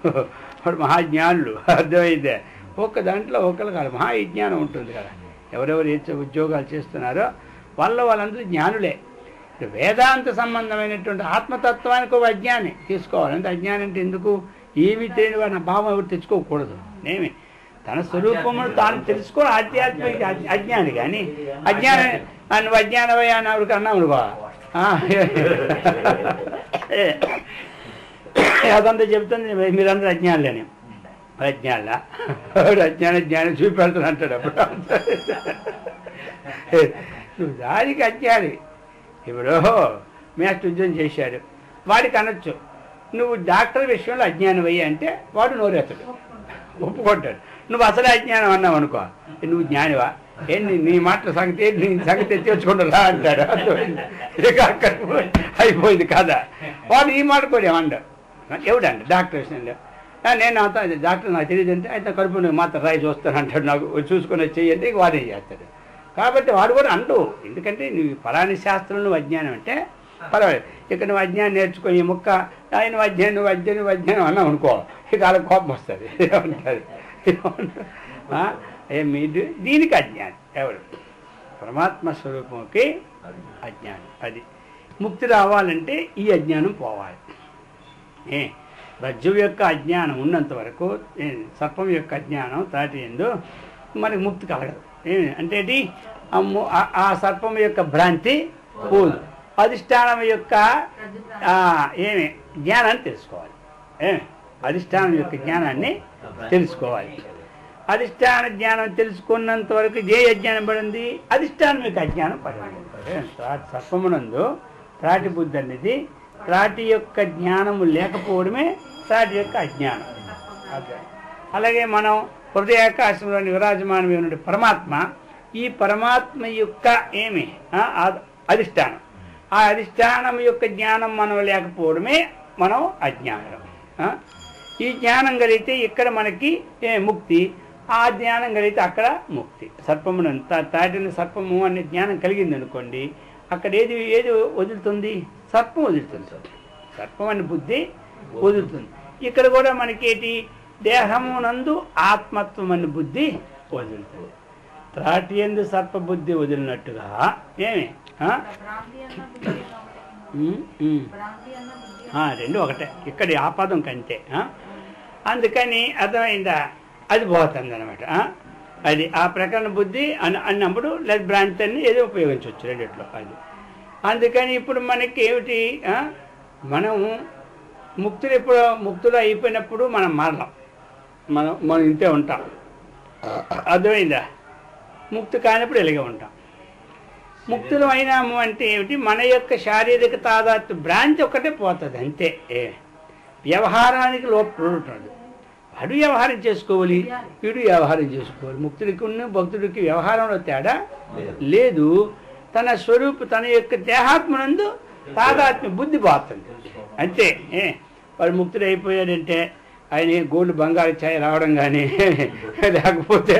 వాడు మహాజ్ఞానులు. అర్థమైందే? ఒక్క దాంట్లో ఒకళ్ళు కాదు, మహాజ్ఞానం ఉంటుంది కదా. ఎవరెవరు ఏ ఉద్యోగాలు చేస్తున్నారో వాళ్ళందరూ జ్ఞానులే. వేదాంత సంబంధమైనటువంటి ఆత్మతత్వానికి ఒక అజ్ఞాని తీసుకోవాలి. అంటే అజ్ఞానం అంటే ఎందుకు? ఏమీ తెలియని వాడిని భావం ఎవరు తెచ్చుకోకూడదు. తన స్వరూపమును తాను తెలుసుకోవాలి ఆధ్యాత్మిక అజ్ఞాని. కానీ అజ్ఞానం నువ్వు అజ్ఞానమయ్యా అని ఎవరికి అన్నావు బా, అదంతా చెప్తుంది మీరందరూ అజ్ఞానులని. అజ్ఞాన జ్ఞానం చూపెడతాను అంటాడు. అప్పుడు నువ్వు దానికి అజ్ఞాని. ఇప్పుడు మేస్టర్ ఉద్యోగం చేశాడు, వాడికి అనొచ్చు నువ్వు డాక్టర్ విషయంలో అజ్ఞానం అయ్యి అంటే వాడు నోరెత్తడు, ఒప్పుకుంటాడు. నువ్వు అసలే అజ్ఞానం అన్నావు అనుకో, నువ్వు జ్ఞానివా, ఏంటి నీ మాటల సంగతి, నీ సంగతి తెచ్చుకుంటా అంటాడు. అర్థమైంది, ఇక అక్కడ అయిపోయింది కదా. వాడు ఈ మాట కూడా ఏమన్నాడు, ఎవడండి డాక్టర్ విషయంలో నేను అంతా డాక్టర్ నాకు తెలియదు అంటే అయితే కడుపు మాత్రం రాయి చూస్తాను అంటాడు, నాకు చూసుకొని వచ్చేయంటే ఇక వాడే చేస్తాడు. కాబట్టి వాడు కూడా అంటూ, ఎందుకంటే నువ్వు ఫలాని శాస్త్రం నువ్వు అజ్ఞానం అంటే పర్వాలేదు. ఇక నువ్వు అజ్ఞానం నేర్చుకొని ఈ ముక్క ఆయన అజ్ఞానం అన్నావు అనుకో, ఇక వాళ్ళకి కోపం వస్తుంది. ఏమంటారు మీరు దీనికి అజ్ఞానం ఎవడు పరమాత్మ స్వరూపంకి అజ్ఞానం. అది ముక్తి రావాలంటే ఈ అజ్ఞానం పోవాలి. రజ్జువు యొక్క అజ్ఞానం ఉన్నంత వరకు, సర్పం యొక్క అజ్ఞానం తాటి ఎందు మనకి ముక్తి కలగదు. అంటే ఆ సర్పం యొక్క భ్రాంతి పోదు, అధిష్టానం యొక్క జ్ఞానాన్ని తెలుసుకోవాలి. అధిష్టానం యొక్క జ్ఞానాన్ని తెలుసుకోవాలి. అధిష్టాన జ్ఞానం తెలుసుకున్నంత వరకు ఏ అజ్ఞానం పడింది, అధిష్టానం యొక్క అజ్ఞానం పడింది. సర్పమునందు త్రాటి బుద్ధి అనేది త్రాటి యొక్క జ్ఞానము లేకపోవడమే త్రాటి యొక్క అజ్ఞానం. అలాగే మనం హృదయాకాశంలోని విరాజమానమైన పరమాత్మ, ఈ పరమాత్మ యొక్క అధిష్టానం, ఆ అధిష్టానం యొక్క జ్ఞానం మనం లేకపోవడమే మనం అజ్ఞానం. ఈ జ్ఞానం కలిగితే ఇక్కడ మనకి ముక్తి, ఆ జ్ఞానం కలిగితే అక్కడ ముక్తి. సర్పమునంత తాటిన సర్పము అనే జ్ఞానం కలిగింది అనుకోండి, అక్కడ ఏది వదులుతుంది, సర్పం వదులుతుంది, సర్పం అనే బుద్ధి వదులుతుంది. ఇక్కడ కూడా మనకేటి దేహమునందు ఆత్మత్వం అనే బుద్ధి వదులుతుంది. త్రాటి యందు సర్ప బుద్ధి వదిలినట్టుగా రెండు ఒకటే, ఇక్కడ ఆపాదం కంటే. అందుకని అర్థమైందా, అది పోతుంది అనమాట. అది ఆ ప్రకరణ బుద్ధి అన్నప్పుడు లేదా భ్రాంతి అని ఏదో ఉపయోగించవచ్చు రెండిట్లో. అది అందుకని ఇప్పుడు మనకి ఏమిటి, మనం ముక్తులు అయిపోయినప్పుడు మనం మారలాం, మనం ఇంతే ఉంటాం. అర్థమైందా, ముక్తి కానప్పుడు ఇలాగే ఉంటాం. ముక్తులు అయినాము అంటే ఏమిటి, మన యొక్క శారీరక తాదాత్మ్య భ్రాంతి ఒక్కటే పోతుంది అంతే. వ్యవహారానికి లోపల ఉంటుంది, వాడు వ్యవహారం చేసుకోవాలి, వీడు వ్యవహారం చేసుకోవాలి. ముక్తుడికి ఉన్న భక్తుడికి వ్యవహారంలో తేడా లేదు. తన స్వరూపు తన యొక్క దేహాత్మనందు తాదాత్మ్య బుద్ధి పోతుంది అంతే. వాడు ముక్తుడు అయిపోయాడంటే ఆయన గోల్డ్ బంగారు ఛాయ రావడం కానీ, లేకపోతే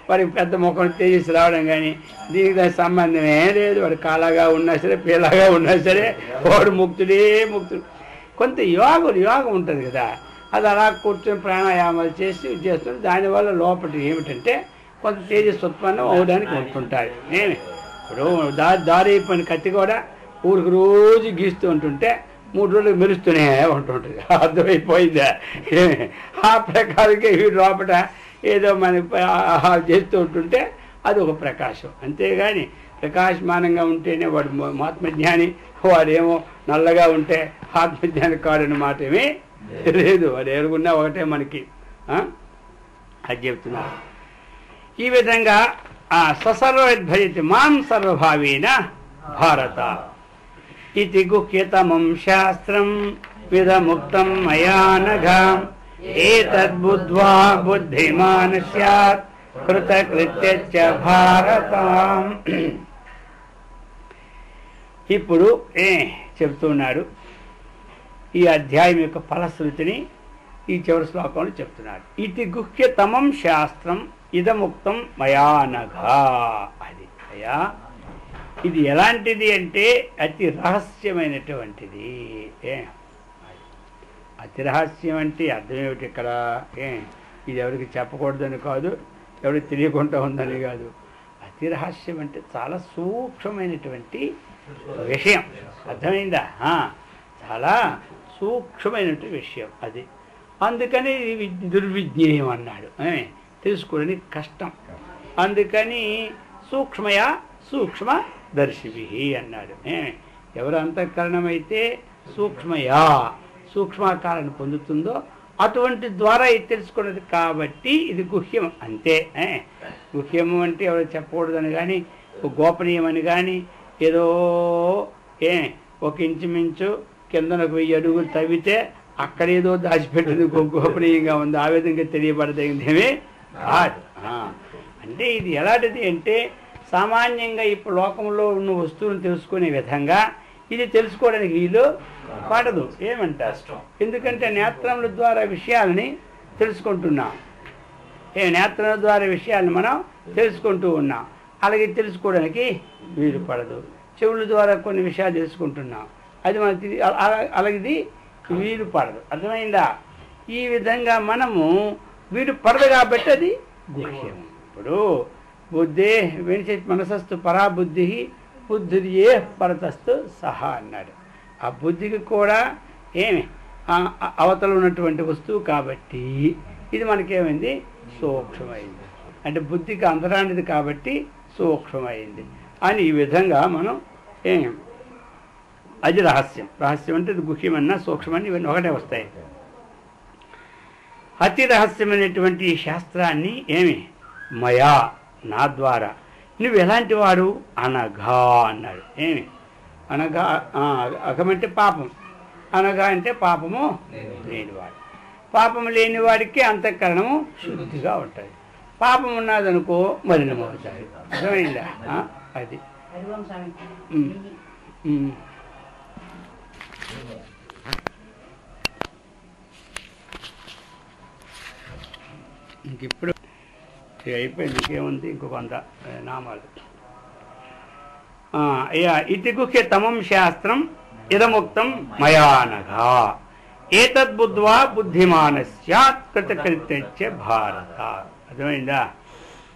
వాడికి పెద్ద ముఖం తేజస్సు రావడం కానీ దీనికి దానికి సంబంధమే లేదు. వాడు కాలాగా ఉన్నా సరే, పేలాగా ఉన్నా సరే, వాడు ముక్తుడే ముక్తుడు. కొంత యోగం ఉంటుంది కదా, అది అలా కూర్చొని ప్రాణాయామాలు చేస్తుంది. దానివల్ల లోపల ఏమిటంటే కొంత తేజస్సు ఉత్పన్నం అవడానికి ఉంటుంటాయి. ఇప్పుడు దారి అయిపోయిన కత్తి కూడా ఊరికి రోజు గీస్తూ ఉంటుంటే 3 రోజులకు మెరుస్తూనే ఉంటుంటుంది. అర్థమైపోయిందా? ఆ ప్రకారంగా వీడు లోపల ఏదో మనకి చేస్తూ ఉంటుంటే అది ఒక ప్రకాశం. అంతేగాని ప్రకాశమానంగా ఉంటేనే వాడు ఆత్మజ్ఞాని, వాడేమో నల్లగా ఉంటే ఆత్మజ్ఞాని కాడని మాట ఏమీ లేదు. వాడు ఎరుగున్నా ఒకటే మనకి. అది చెప్తున్నారు. ఈ విధంగా ససర్వద్భయతి మాం సర్వభావేన భారత ఇది గుహ్యతమం శాస్త్రం విధముక్తం మయా నఘ ఏతద్బుద్ధ్వా బుద్ధిమాన్ స్యాత్ కృతకృత్యశ్చ భారత. ఇప్పుడు చెప్తున్నాడు ఈ అధ్యాయం యొక్క ఫలశ్రుతిని ఈ చివరి శ్లోకంలో చెప్తున్నాడు. ఇది గుహ్యతమం శాస్త్రం ఇదముక్తం మయా నఘ. అది అయ్యా, ఇది ఎలాంటిది అంటే అతి రహస్యమైనటువంటిది. అతి రహస్యం అంటే అర్థం ఏమిటి ఇక్కడ? ఇది ఎవరికి చెప్పకూడదని కాదు, ఎవరికి తెలియకుండా ఉందని కాదు. అతి రహస్యం అంటే చాలా సూక్ష్మమైనటువంటి విషయం. అర్థమైందా? చాలా సూక్ష్మమైనటువంటి విషయం అది. అందుకని దుర్విజ్ఞేయం అన్నాడు. తెలుసుకోవడానికి కష్టం. అందుకని సూక్ష్మ దర్శిభి అన్నాడు. ఎవరు అంతఃకరణమైతే సూక్ష్మకారాన్ని పొందుతుందో అటువంటి ద్వారా ఇది తెలుసుకున్నది కాబట్టి ఇది గుహ్యం అంతే. గుహ్యము అంటే ఎవరు చెప్పకూడదని కానీ గోపనీయమని కానీ ఏదో ఒక ఇంచుమించు కిందనకు 1000 అడుగులు తవ్వితే అక్కడేదో దాచిపెట్టింది గోపనీయంగా ఉంది, ఆ విధంగా తెలియబడదగిందేమీ కాదు. అంటే ఇది ఎలాంటిది అంటే సామాన్యంగా ఇప్పుడు లోకంలో ఉన్న వస్తువులను తెలుసుకునే విధంగా ఇది తెలుసుకోవడానికి వీలు పడదు. ఏమంటారు? ఎందుకంటే నేత్రముల ద్వారా విషయాలని తెలుసుకుంటున్నాం. నేత్రముల ద్వారా విషయాలను మనం తెలుసుకుంటూ ఉన్నాం. అలాగే తెలుసుకోవడానికి వీలు పడదు. చెవుల ద్వారా కొన్ని విషయాలు తెలుసుకుంటున్నాం, అది మనకి అలాగే వీలు పడదు. అర్థమైందా? ఈ విధంగా మనము వీలు పడదు కాబట్టి అది గుహ్యం. ఇప్పుడు బుద్ధి మనసస్తు పరాబుద్ధి బుద్ధియే పరతస్తు సహా అన్నాడు. ఆ బుద్ధికి కూడా అవతల ఉన్నటువంటి వస్తువు కాబట్టి ఇది మనకేమైంది? సూక్ష్మమైంది. అంటే బుద్ధికి అంతరానిది కాబట్టి సూక్ష్మమైంది అని ఈ విధంగా మనం అది రహస్యం. రహస్యం అంటే ఇది గుహ్యమన్నా సూక్ష్మని ఇవన్నీ ఒకటే వస్తాయి. అతి రహస్యమైనటువంటి ఈ శాస్త్రాన్ని మయా నా ద్వారా నువ్వు ఎలాంటి వాడు అనగా అన్నాడు. అనగా అగమంటే పాపం, అనగా అంటే పాపము లేనివాడు. పాపము లేనివాడికి అంతఃకరణము శుద్ధిగా ఉంటుంది. పాపం ఉన్నదనుకో మలినమవుతాయి. అర్థమైందా? అది ఇంకిప్పుడు అయిపోయింది. ఇంకేముంది? ఇంకొక 100 నామాలు. ఇది గుహ్య తమం శాస్త్రం ఇదముక్తం మయానగా ఏతద్బుద్ధ్వా బుద్ధిమానస్యాత్ కృతకృత్య భారత. అర్థమైందా?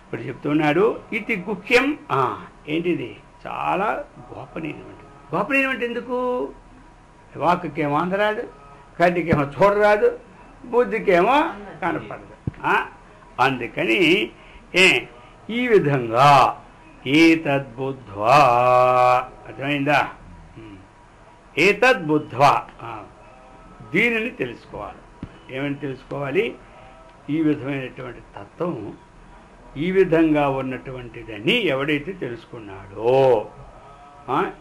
ఇప్పుడు చెప్తున్నాడు ఇది గుహ్యం. ఏంటిది? చాలా గోపనీయమైనటువంటి. గోపనీయమంటే ఎందుకు? వాక్కుకేమో అందరాదు, కంటికేమో చూడరాదు, బుద్ధికేమో కనపడదు. అందుకని ఈ విధంగా ఏతద్బుద్ధ్వా. అర్థమైందా? ఏతద్బుద్ధ్వా దీనిని తెలుసుకోవాలి. ఏమని తెలుసుకోవాలి? ఈ విధమైనటువంటి తత్వం ఈ విధంగా ఉన్నటువంటిదని ఎవడైతే తెలుసుకున్నాడో,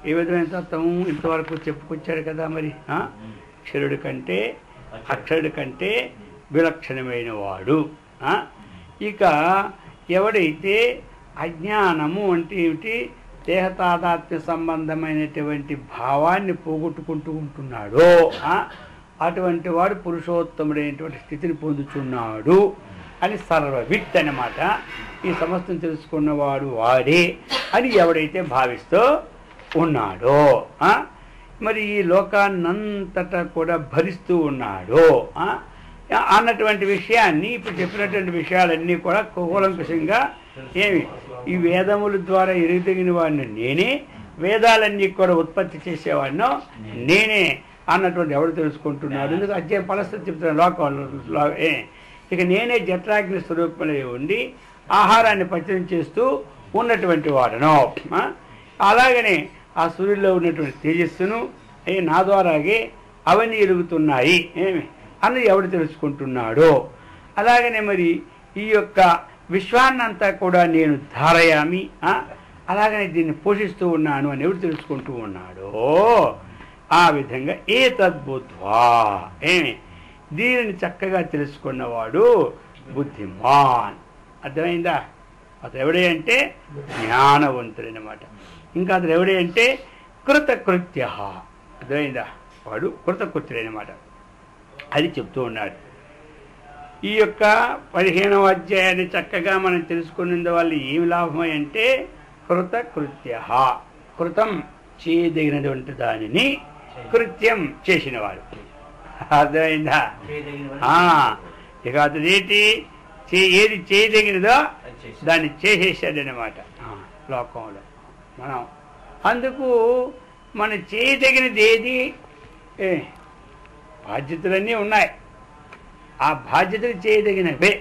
ఏ విధమైన తత్వము ఇంతవరకు చెప్పుకొచ్చాడు కదా. మరి అక్షరుడి కంటే అక్షరుడి కంటే విలక్షణమైన వాడు. ఇక ఎవడైతే అజ్ఞానము అంటే ఏమిటి? దేహతాదాత్మ్య సంబంధమైనటువంటి భావాన్ని పోగొట్టుకుంటూ ఉంటున్నాడో అటువంటి వాడు పురుషోత్తముడైనటువంటి స్థితిని పొందుతున్నాడు అని సర్వవిత్ అన్నమాట. ఈ సమస్తం తెలుసుకున్నవాడు వాడే అని ఎవడైతే భావిస్తూ ఉన్నాడో, మరి ఈ లోకాన్నంతటా కూడా భరిస్తూ ఉన్నాడో అన్నటువంటి విషయాన్ని ఇప్పుడు చెప్పినటువంటి విషయాలన్నీ కూడా కూలంకుషంగా ఈ వేదముల ద్వారా ఎరుగదగిన వాడిని నేనే, వేదాలన్నీ కూడా ఉత్పత్తి చేసేవాడినో నేనే అన్నటువంటి ఎవడు తెలుసుకుంటున్నాడు. ఎందుకు అధ్యాయం పరిస్థితి చెప్తున్నాను లోకంలో. ఇక నేనే జఠరాగ్ని స్వరూపంలో ఉండి ఆహారాన్ని పచనం చేస్తూ ఉన్నటువంటి వాడను. అలాగనే ఆ సూర్యుల్లో ఉన్నటువంటి తేజస్సును నా ద్వారాగే అవన్నీ ఎలుగుతున్నాయి అన్నది ఎవడు తెలుసుకుంటున్నాడో, అలాగనే మరి ఈ యొక్క విశ్వాన్నంతా కూడా నేను ధారయామి, అలాగనే దీన్ని పోషిస్తూ ఉన్నాను అని ఎవడు తెలుసుకుంటూ ఉన్నాడో ఆ విధంగా ఏతద్బుద్ధ్వా దీనిని చక్కగా తెలుసుకున్నవాడు బుద్ధిమాన్. అర్థమైందా? అతను ఎవడే అంటే జ్ఞానవంతుడనమాట. ఇంకా అతను ఎవడే అంటే కృతకృత్య. అర్థమైందా? వాడు కృతకృత్యుడనమాట. అది చెప్తూ ఉన్నాడు. ఈ యొక్క 15వ అధ్యాయాన్ని చక్కగా మనం తెలుసుకునే వల్ల ఏమి లాభమై అంటే కృతకృత్య, కృతం చేయదగినటువంటి దానిని కృత్యం చేసినవాడు. అర్థమైందా? ఇక అతను ఏంటి ఏది చేయదగినదో దాన్ని చేసేసాడనమాట లోకంలో. మనం అందుకు మనం చేయదగినది ఏది? బాధ్యతలన్నీ ఉన్నాయి. ఆ బాధ్యతలు చేయదగినవే.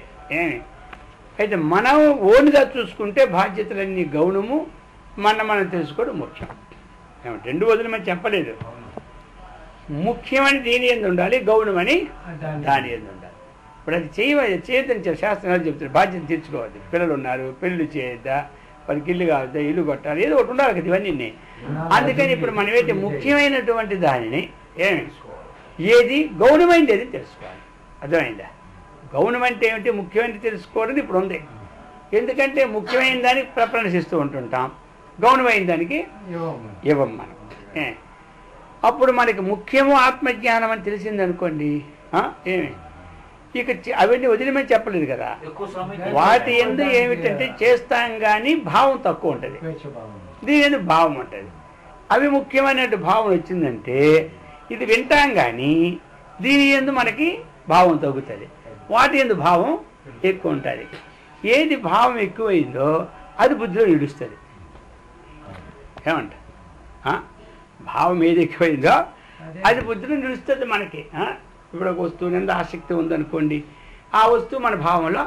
అయితే మనం ఓన్గా చూసుకుంటే బాధ్యతలన్నీ గౌణము, మనం తెలుసుకోవడం ముఖ్యం. రెండు వదిలేమని చెప్పలేదు. ముఖ్యమని దీని ఎందు ఉండాలి, గౌణమని దాని ఎందు ఉండాలి. ఇప్పుడు అది చేయొద్దని శాస్త్రాలు చెప్తారు. బాధ్యత తీర్చుకోవద్దు. పిల్లలు ఉన్నారు, పెళ్లి చేయొద్దా, వాళ్ళకి ఇల్లు కావద్దా, ఇల్లు కొట్టాలి, ఏదో ఒకటి ఉండాలి కదా ఇవన్నీ. అందుకని ఇప్పుడు మనం ఏంటి ముఖ్యమైనటువంటి దానిని ఏది గౌణమైంది ఏది తెలుసుకోవాలి. అర్థమైందా? గౌణం అంటే ఏమిటి, ముఖ్యమైనది తెలుసుకోవడం ఇప్పుడు ఉంది. ఎందుకంటే ముఖ్యమైన దానికి ప్రిఫరెన్స్ ఇస్తూ ఉంటుంటాం, గౌణమైన దానికి ఇవ్వం మనం. అప్పుడు మనకి ముఖ్యము ఆత్మజ్ఞానం అని తెలిసింది అనుకోండి, ఏమి ఇక అవన్నీ వదిలిమని చెప్పలేదు కదా. వాటి ఎందు ఏమిటంటే చేస్తాం కానీ భావం తక్కువ ఉంటుంది, దీని ఎందు భావం ఉంటుంది. అవి ముఖ్యమైన భావం వచ్చిందంటే ఇది వింటాం కానీ దీని ఎందు మనకి భావం తగ్గుతుంది, వాటి ఎందు భావం ఎక్కువ ఉంటుంది. ఏది భావం ఎక్కువైందో అది బుద్ధిలో నిలుస్తుంది. ఏమంట భావం ఏది ఎక్కువైందో అది బుద్ధిలో నిలుస్తుంది మనకి. ఇప్పుడు ఒక వస్తువు ఎంత ఆసక్తి ఉందనుకోండి, ఆ వస్తువు మన భావంలో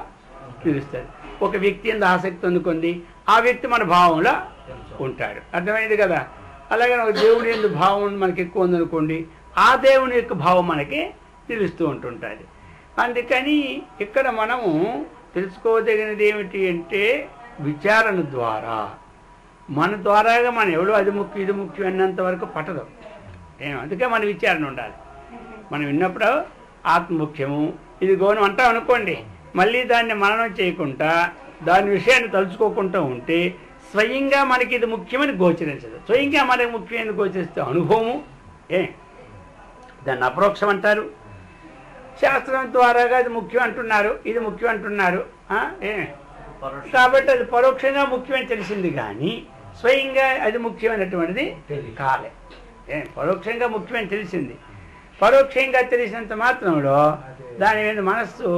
నిలుస్తుంది. ఒక వ్యక్తి ఎంత ఆసక్తి ఉందనుకోండి, ఆ వ్యక్తి మన భావంలో ఉంటాడు. అర్థమైంది కదా. అలాగే ఒక దేవుని ఎందు భావం మనకి ఎక్కువ ఉందనుకోండి, ఆ దేవుని యొక్క భావం మనకి నిలుస్తూ ఉంటుంటుంది. అందుకని ఇక్కడ మనము తెలుసుకోదగినది ఏమిటి అంటే విచారణ ద్వారా, మన ద్వారాగా మనం ఎవడో అది ముఖ్యం ఇది ముఖ్యం అన్నంత వరకు పట్టదు. అందుకే మన విచారణ ఉండాలి. మనం విన్నప్పుడు ఆత్మ ముఖ్యము ఇది గౌనం అంటాం అనుకోండి, మళ్ళీ దాన్ని మననం చేయకుండా దాని విషయాన్ని తలుచుకోకుండా ఉంటే స్వయంగా మనకి ఇది ముఖ్యమని గోచరించదు. స్వయంగా మనకి ముఖ్యమైన గోచరిస్తే అనుభవము దాన్ని అపరోక్షం అంటారు. శాస్త్రం ద్వారాగా అది ముఖ్యం అంటున్నారు, ఇది ముఖ్యం అంటున్నారు. కాబట్టి అది పరోక్షంగా ముఖ్యమని తెలిసింది కానీ స్వయంగా అది ముఖ్యమైనటువంటిది కాలే. పరోక్షంగా ముఖ్యమని తెలిసింది, పరోక్షంగా తెలిసినంత మాత్రంలో దాని మీద మనస్సు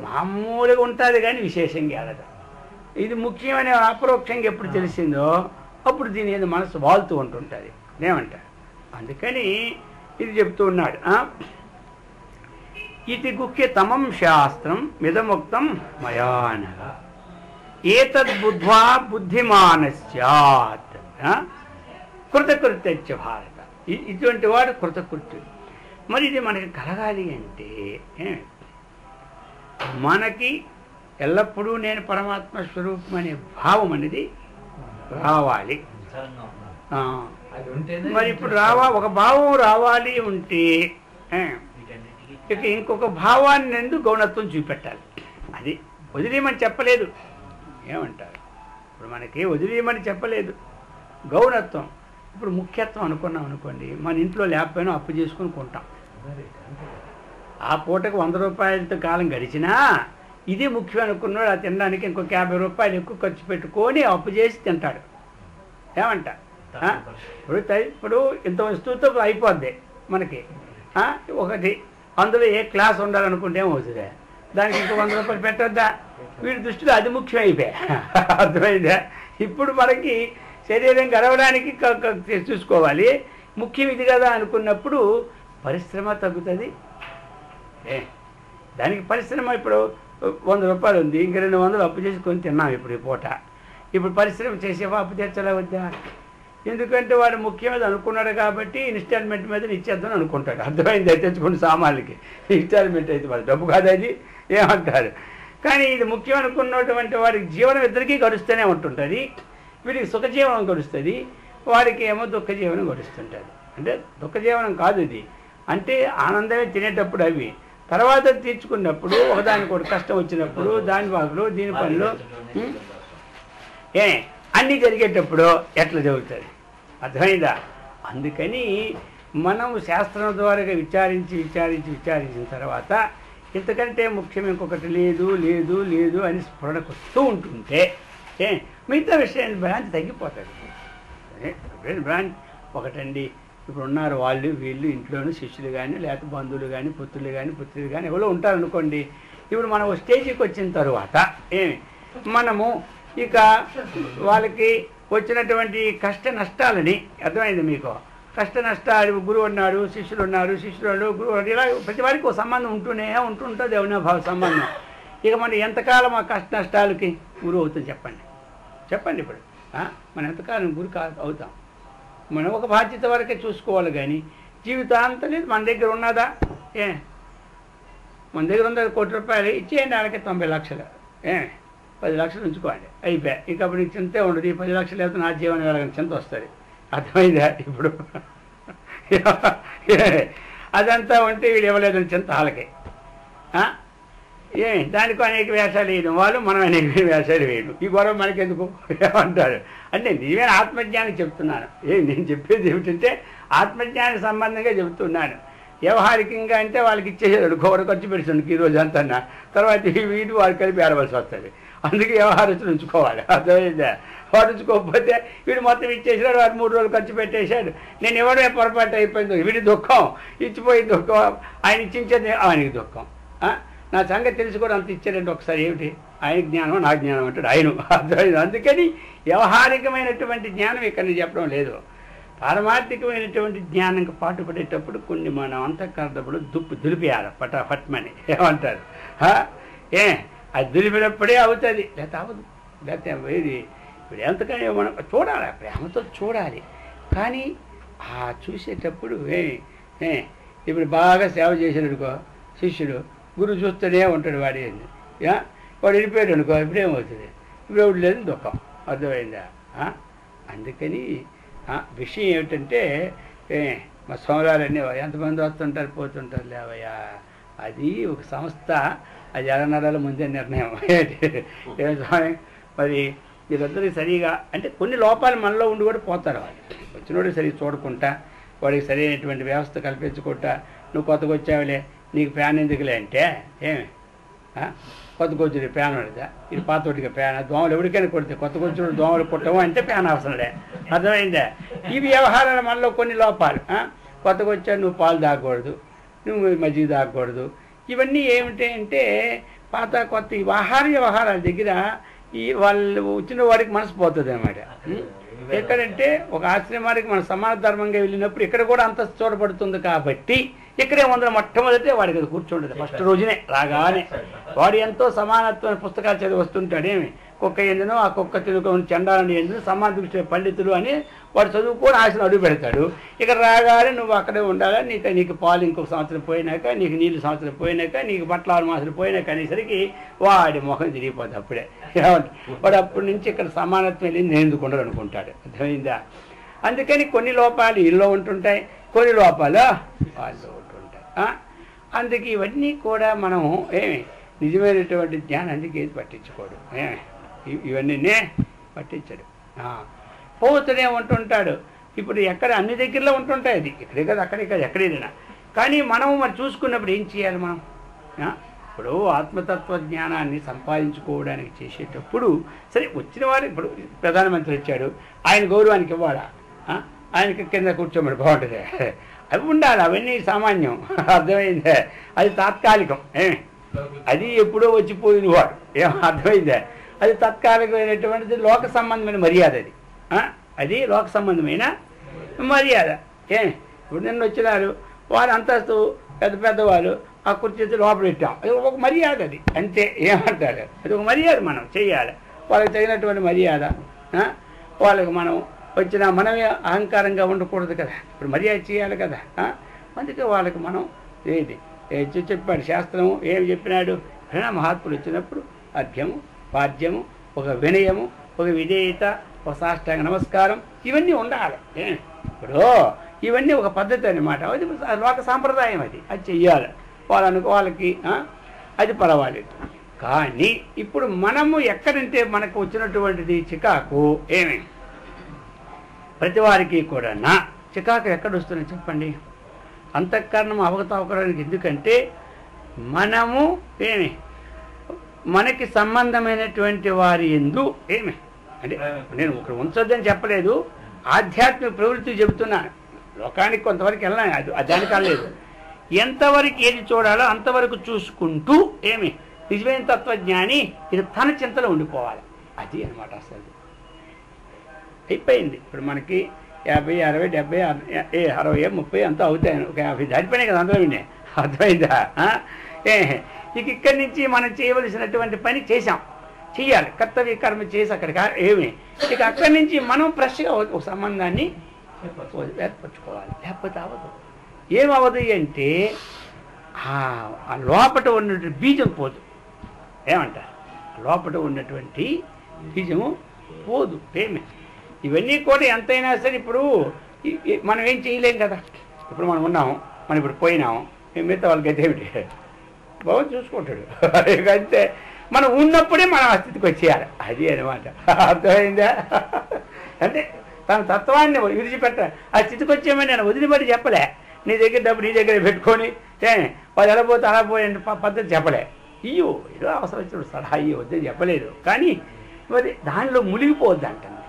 మామూలుగా ఉంటుంది కానీ విశేషంగా వెళ్ళదు. ఇది ముఖ్యమని అపరోక్షంగా ఎప్పుడు తెలిసిందో అప్పుడు దీని మీద మనస్సు వాళ్తూ ఉంటుంటుంది. ఏమంటారు? అందుకని ఇది చెప్తూ ఉన్నాడు. ఇది గుహ్యతమం శాస్త్రం మిదముక్తం మయానగా ఏతద్బుద్ధ్వా బుద్ధిమానస్యాత్ కృతకృత్య భారత. ఇటువంటి వాడు కృతకృత్యుడు. మరి ఇది మనకి కలగాలి అంటే మనకి ఎల్లప్పుడూ నేను పరమాత్మ స్వరూపం అనే భావం అనేది రావాలి. మరి ఇప్పుడు ఒక భావం రావాలి ఉంటే ఇక ఇంకొక భావాన్ని ఎందుకు గౌణత్వం చూపెట్టాలి. అది వదిలేయమని చెప్పలేదు. ఏమంటారు? ఇప్పుడు మనకి వదిలేయమని చెప్పలేదు, గౌణత్వం. ఇప్పుడు ముఖ్యత్వం అనుకున్నాం అనుకోండి, మన ఇంట్లో లేకపోయినా అప్పు చేసుకుని కొంటాం. ఆ పూటకు 100 రూపాయలతో కాలం గడిచినా ఇది ముఖ్యం అనుకున్నాడు. ఆ తినడానికి ఇంకొక 50 రూపాయలు ఎక్కువ ఖర్చు పెట్టుకొని అప్పు చేసి తింటాడు. ఏమంట? ఇప్పుడు ఇంత వస్తువుతో అయిపోద్ది మనకి. ఒకటి అందులో ఏ క్లాస్ ఉండాలనుకుంటే ఏమవుతుంది, దానికి ఇంకో 100 రూపాయలు పెట్టొద్దా? వీడి దృష్టిలో అది ముఖ్యం అయిపోయా. అర్థమైందా? ఇప్పుడు మనకి శరీరం గడవడానికి చూసుకోవాలి, ముఖ్యం ఇది కదా అనుకున్నప్పుడు పరిశ్రమ తగ్గుతుంది. దానికి పరిశ్రమ ఇప్పుడు 100 రూపాయలు ఉంది, ఇంక 200 అప్పు చేసి కొని తిన్నాం ఇప్పుడు ఈ పూట. ఇప్పుడు పరిశ్రమ చేసేవా అప్పు తీర్చలే వద్దా? ఎందుకంటే వాడు ముఖ్యమైనది అనుకున్నాడు కాబట్టి ఇన్స్టాల్మెంట్ మీద ఇచ్చేద్దామని అనుకుంటాడు. అర్థమైంది? అయితే తెచ్చుకుని సామాన్లకి ఇన్స్టాల్మెంట్ అయితే వాడు డబ్బు కాదు అది ఏమంటారు. కానీ ఇది ముఖ్యం అనుకున్నటువంటి వాడికి జీవనం ఇద్దరికీ గడుస్తూనే ఉంటుంటుంది. వీడికి సుఖజీవనం గడుస్తుంది, వాడికి ఏమో దుఃఖజీవనం గడుస్తుంటుంది. అంటే దుఃఖజీవనం కాదు ఇది, అంటే ఆనందమే తినేటప్పుడు అవి, తర్వాత తీర్చుకున్నప్పుడు ఒకదానికి ఒకటి కష్టం వచ్చినప్పుడు దాని బాగులు దీని పనులు అన్నీ జరిగేటప్పుడు ఎట్లా జరుగుతుంది. అర్థమైందా? అందుకని మనం శాస్త్రం ద్వారా విచారించిన తర్వాత ఇంతకంటే ముఖ్యం ఇంకొకటి లేదు లేదు లేదు అని స్ఫురణకు వస్తూ ఉంటుంటే మిగతా విషయాన్ని భ్రాంతి తగ్గిపోతుంది. భ్రాంతి ఒకటండి, ఇప్పుడు ఉన్నారు వాళ్ళు వీళ్ళు ఇంట్లోనూ శిష్యులు కానీ లేకపోతే బంధువులు కానీ పుత్రులు కానీ ఎవరో ఉంటారనుకోండి. ఇప్పుడు మనం స్టేజీకి వచ్చిన తర్వాత మనము ఇక వాళ్ళకి వచ్చినటువంటి కష్ట నష్టాలని, అర్థమైంది మీకు? కష్ట నష్టాలు, గురువు ఉన్నాడు, శిష్యులు ఉన్నారు, గురువు, ఇలా ప్రతి వారికి ఒక సంబంధం ఉంటుంటుంది అవినాభావ సంబంధం. ఇక మనం ఎంతకాలం ఆ కష్ట నష్టాలకి గురువు అవుతుంది చెప్పండి ఇప్పుడు మనం ఎంతకాలం గురి అవుతాం? మనం ఒక బాధ్యత వరకే చూసుకోవాలి కానీ జీవితాంతం లేదు మన దగ్గర ఉన్నదా? మన దగ్గర 100 కోట్ల రూపాయలు ఇచ్చేయండి, వాళ్ళకి 90 లక్షలు, 10 లక్షలు ఉంచుకోండి, అయిపోయాయి. ఇంక అప్పుడు నీకు చింతే ఉండదు. ఈ 10 లక్షలు అయితే నా జీవనం వెళ్ళగానే చింత వస్తుంది. అర్థమైందా? ఇప్పుడు అదంతా ఉంటే వీడు ఇవ్వలేదని చింత వాళ్ళకి. దానికి అనేక వేషాలు వేయడం వాళ్ళు, మనం అనేక వేషాలు వేయడం, ఈ గొడవ మనకెందుకు ఏమంటారు అంటే నిజమైన ఆత్మజ్ఞానం చెప్తున్నాను. నేను చెప్పేది ఏమిటంటే ఆత్మజ్ఞానికి సంబంధంగా చెబుతున్నాను. వ్యవహారికంగా అంటే వాళ్ళకి ఇచ్చేసాడు, గౌర ఖర్చు పెడుతుంది ఈ రోజు అంతా, తర్వాత వీటి వాళ్ళు కలిపి ఏడవలసి వస్తుంది. అందుకే వ్యవహారస్తులు ఉంచుకోవాలి. అర్థమైందా? వాడు ఉంచుకోకపోతే వీడు మొత్తం ఇచ్చేసాడు, వాడు 3 రోజులు ఖర్చు పెట్టేశాడు, నేను ఎవడే పొరపాటు అయిపోయింది, వీడి దుఃఖం, ఇచ్చిపోయింది దుఃఖం, ఆయన ఇచ్చించేది ఆయనకి దుఃఖం. నా సంగతి తెలిసి కూడా అంత ఇచ్చారంటే ఒకసారి ఏమిటి ఆయన జ్ఞానం నా జ్ఞానం అంటాడు ఆయన. అర్థమైంది? అందుకని వ్యవహారికమైనటువంటి జ్ఞానం ఇక్కడ చెప్పడం లేదు. పారమార్థికమైనటువంటి జ్ఞానంకి పాటుపడేటప్పుడు కొన్ని మన అంతఃకరణప్పుడు దులిపేయాలి పట్టమని ఏమంటారు. అది దులిపినప్పుడే అవుతుంది, లేకపోతే అవ్వదు. లేకపోతే ఇది ఇప్పుడు ఎంతకని మనం చూడాలి, ప్రేమతో చూడాలి. కానీ చూసేటప్పుడు ఇప్పుడు బాగా సేవ చేసినడుకో శిష్యుడు, గురువు చూస్తూనే ఉంటాడు, వాడు వాడు వెళ్ళిపోయాడు అనుకో, ఇప్పుడేమవుతుంది, ఇప్పుడు లేదు దుఃఖం. అర్థమైందా? అందుకని విషయం ఏమిటంటే మా సోమవారన్నీ ఎంతమంది వస్తుంటారు పోతుంటారు లేవయ్యా, అది ఒక సంస్థ, అది ఎలా నడాలో ముందే నిర్ణయం. మరి వీళ్ళందరికీ సరిగా అంటే కొన్ని లోపాలు మనలో ఉండి కూడా పోతారు. వాళ్ళు వచ్చినోడికి సరిగ్గా చూడకుండా, వాడికి సరైనటువంటి వ్యవస్థ కల్పించుకుంటా, నువ్వు కొత్తగా వచ్చావులే నీకు ఫ్యాన్ ఎందుకులే అంటే ఏమి కొత్తగా వచ్చిన ఫ్యాన్ ఉండదా, ఇది పాతోటిగా ఫ్యాన్, దోమలు ఎవరికైనా కొడితే కొత్తగా వచ్చిన దోమలు కుట్టము అంటే ఫ్యాన్ అవసరంలే. అర్థమైందా? ఈ వ్యవహారాల మనలో కొన్ని లోపాలు. కొత్తగా వచ్చా నువ్వు పాలు తాగకూడదు, నువ్వు మజ్జిగ తాగకూడదు, ఇవన్నీ ఏమిటి అంటే పాత కొత్త ఈ ఆహార వ్యవహారాల దగ్గర ఈ వాళ్ళు వచ్చిన వాడికి మనసు పోతుంది అన్నమాట. ఎక్కడంటే ఒక ఆశ్రమానికి మన సమాన ధర్మంగా వెళ్ళినప్పుడు ఇక్కడ కూడా అంత చూడబడుతుంది కాబట్టి ఇక్కడే ముందర మొట్టమొదటే వాడికి అది కూర్చుంటుంది. ఫస్ట్ రోజునే రాగానే వాడు ఎంతో సమానత్వమైన పుస్తకాలు చదివి వస్తుంటాడు. ఏమి కుక్క ఎందునో ఆ కుక్క తిరుగుని చండాలని ఎందును సమాన దృష్టి పండితులు అని వాడు చదువుకొని ఆశను అడుగు పెడతాడు. ఇక్కడ రాగానే నువ్వు అక్కడే ఉండాలా, నీకు పాలు ఇంకొక సంవత్సరం పోయినాక, నీకు నీళ్ళు సంవత్సరం పోయినాక, నీకు బట్టలు 6 మాసాలు పోయినాక అనేసరికి వాడి ముఖం తిరిగిపోతుంది. అప్పుడే వాడు అప్పటి నుంచి ఇక్కడ సమానత్వం వెళ్ళి నేను ఎందుకుండదు అనుకుంటాడు. అర్థమైందా? అందుకని కొన్ని లోపాలు ఇల్లో ఉంటుంటాయి, కొన్ని లోపాలు వాళ్ళు ఉంటుంటాయి. అందుకే ఇవన్నీ కూడా మనం నిజమైనటువంటి జ్ఞానానికి ఏది పట్టించుకోడు, ఇవన్నీ పట్టించడు, పోతూనే ఉంటుంటాడు. ఇప్పుడు ఎక్కడ అన్ని దగ్గరలో ఉంటుంటాయి, అది ఇక్కడే కదా అక్కడే కదా ఎక్కడైనా. కానీ మనము మరి చూసుకున్నప్పుడు ఏం చేయాలి మనం? ఇప్పుడు ఆత్మతత్వ జ్ఞానాన్ని సంపాదించుకోవడానికి చేసేటప్పుడు సరే వచ్చిన వారు, ఇప్పుడు ప్రధానమంత్రి వచ్చాడు, ఆయన గౌరవానికి ఇవ్వాలా, ఆయనకి కింద కూర్చోమని బాగుంటుంది, అవి ఉండాలి, అవన్నీ సామాన్యం. అర్థమైందే? అది తాత్కాలికం, అది ఎప్పుడో వచ్చిపోయిన వాడు, అర్థమైందే? అది తాత్కాలికమైనటువంటిది లోక సంబంధమైన మర్యాద, అది లోక సంబంధమైన మర్యాద. ఇప్పుడు నిన్న వచ్చినారు వారు అంతస్తు పెద్ద పెద్దవాళ్ళు, ఆ కుర్చీ లోపల పెట్టాం, అది ఒక మర్యాద, అది అంతే. ఏమంటారు? అది ఒక మర్యాద, మనం చెయ్యాలి, వాళ్ళకి తగినటువంటి మర్యాద. వాళ్ళకి మనం వచ్చినా మనమే అహంకారంగా ఉండకూడదు కదా, ఇప్పుడు మర్యాద చేయాలి కదా. అందుకే వాళ్ళకి మనం చెప్పాడు శాస్త్రము, ఏమి చెప్పినాడు? మహాత్ములు వచ్చినప్పుడు అర్ఘ్యము, పాద్యము, ఒక వినయము, ఒక విధేయత, ఒక సాష్టాంగ నమస్కారం, ఇవన్నీ ఉండాలి. ఇప్పుడు ఇవన్నీ ఒక పద్ధతి అన్నమాట, అది లోక సాంప్రదాయం, అది చెయ్యాలి. వాళ్ళకి అది పర్వాలేదు. కానీ ఇప్పుడు మనము ఎక్కడంటే మనకు వచ్చినటువంటిది చికాకు, ప్రతి వారికి కూడా చికాకు ఎక్కడ వస్తుందని చెప్పండి? అంతఃకరణం అవగతావకరానికి. ఎందుకంటే మనము మనకి సంబంధమైనటువంటి వారి ఎందు అంటే నేను ఒకరు ఉంచొద్దని చెప్పలేదు, ఆధ్యాత్మిక ప్రవృత్తి చెబుతున్నాను. లోకానికి కొంతవరకు వెళ్ళాను, అది దానికి కాలేదు. ఎంతవరకు ఏది చూడాలో అంతవరకు చూసుకుంటూ నిజమైన తత్వజ్ఞాని ఇది తన చింతలో ఉండిపోవాలి, అది అనమాట. అసలు అయిపోయింది. ఇప్పుడు మనకి 50, 60, 70, 60, 30 అంతా అవుతాయి, ఒక 50 దాటిపోయినాయి కదా అందరూ వినే. అర్థమైందా? ఇక్కడి నుంచి మనం చేయవలసినటువంటి పని చేసాం, చెయ్యాలి, కర్తవ్య కర్మ చేసి అక్కడికి ఇక అక్కడి నుంచి మనం ఫ్రెష్గా ఒక సంబంధాన్ని ఏర్పరచుకోవాలి, లేకపోతే అవ్వదు. ఏమవ్వదు అంటే ఆ లోపట ఉన్నటువంటి బీజం పోదు. ఏమంటారు? లోపల ఉన్నటువంటి బీజము పోదు. పేమెంట్ ఇవన్నీ కూడా ఎంతైనా సరే ఇప్పుడు మనం ఏం చేయలేం కదా. ఇప్పుడు మనం ఉన్నాము, మనం ఇప్పుడు పోయినాము, మిగతా వాళ్ళకి అయితే ఏమిటి బాగా చూసుకుంటాడు. అంతే, మనం ఉన్నప్పుడే మనం ఆ స్థితికి వచ్చేయాలి. అది అనమాట. అర్థమైందా? అంటే తన తత్వాన్ని విడిచిపెట్ట ఆ స్థితికి వచ్చేమని నేను వదిలిపెట్టి చెప్పలే. నీ దగ్గర డబ్బు నీ దగ్గర పెట్టుకొని వాళ్ళు ఎలా పోతే అలా పోయండి పద్ధతి చెప్పలే. ఇయ్యో ఏదో అవసరం వచ్చినప్పుడు సలహా ఇయ్యో వద్దని చెప్పలేదు. కానీ మరి దానిలో మునిగిపోవద్దు అంటుంది.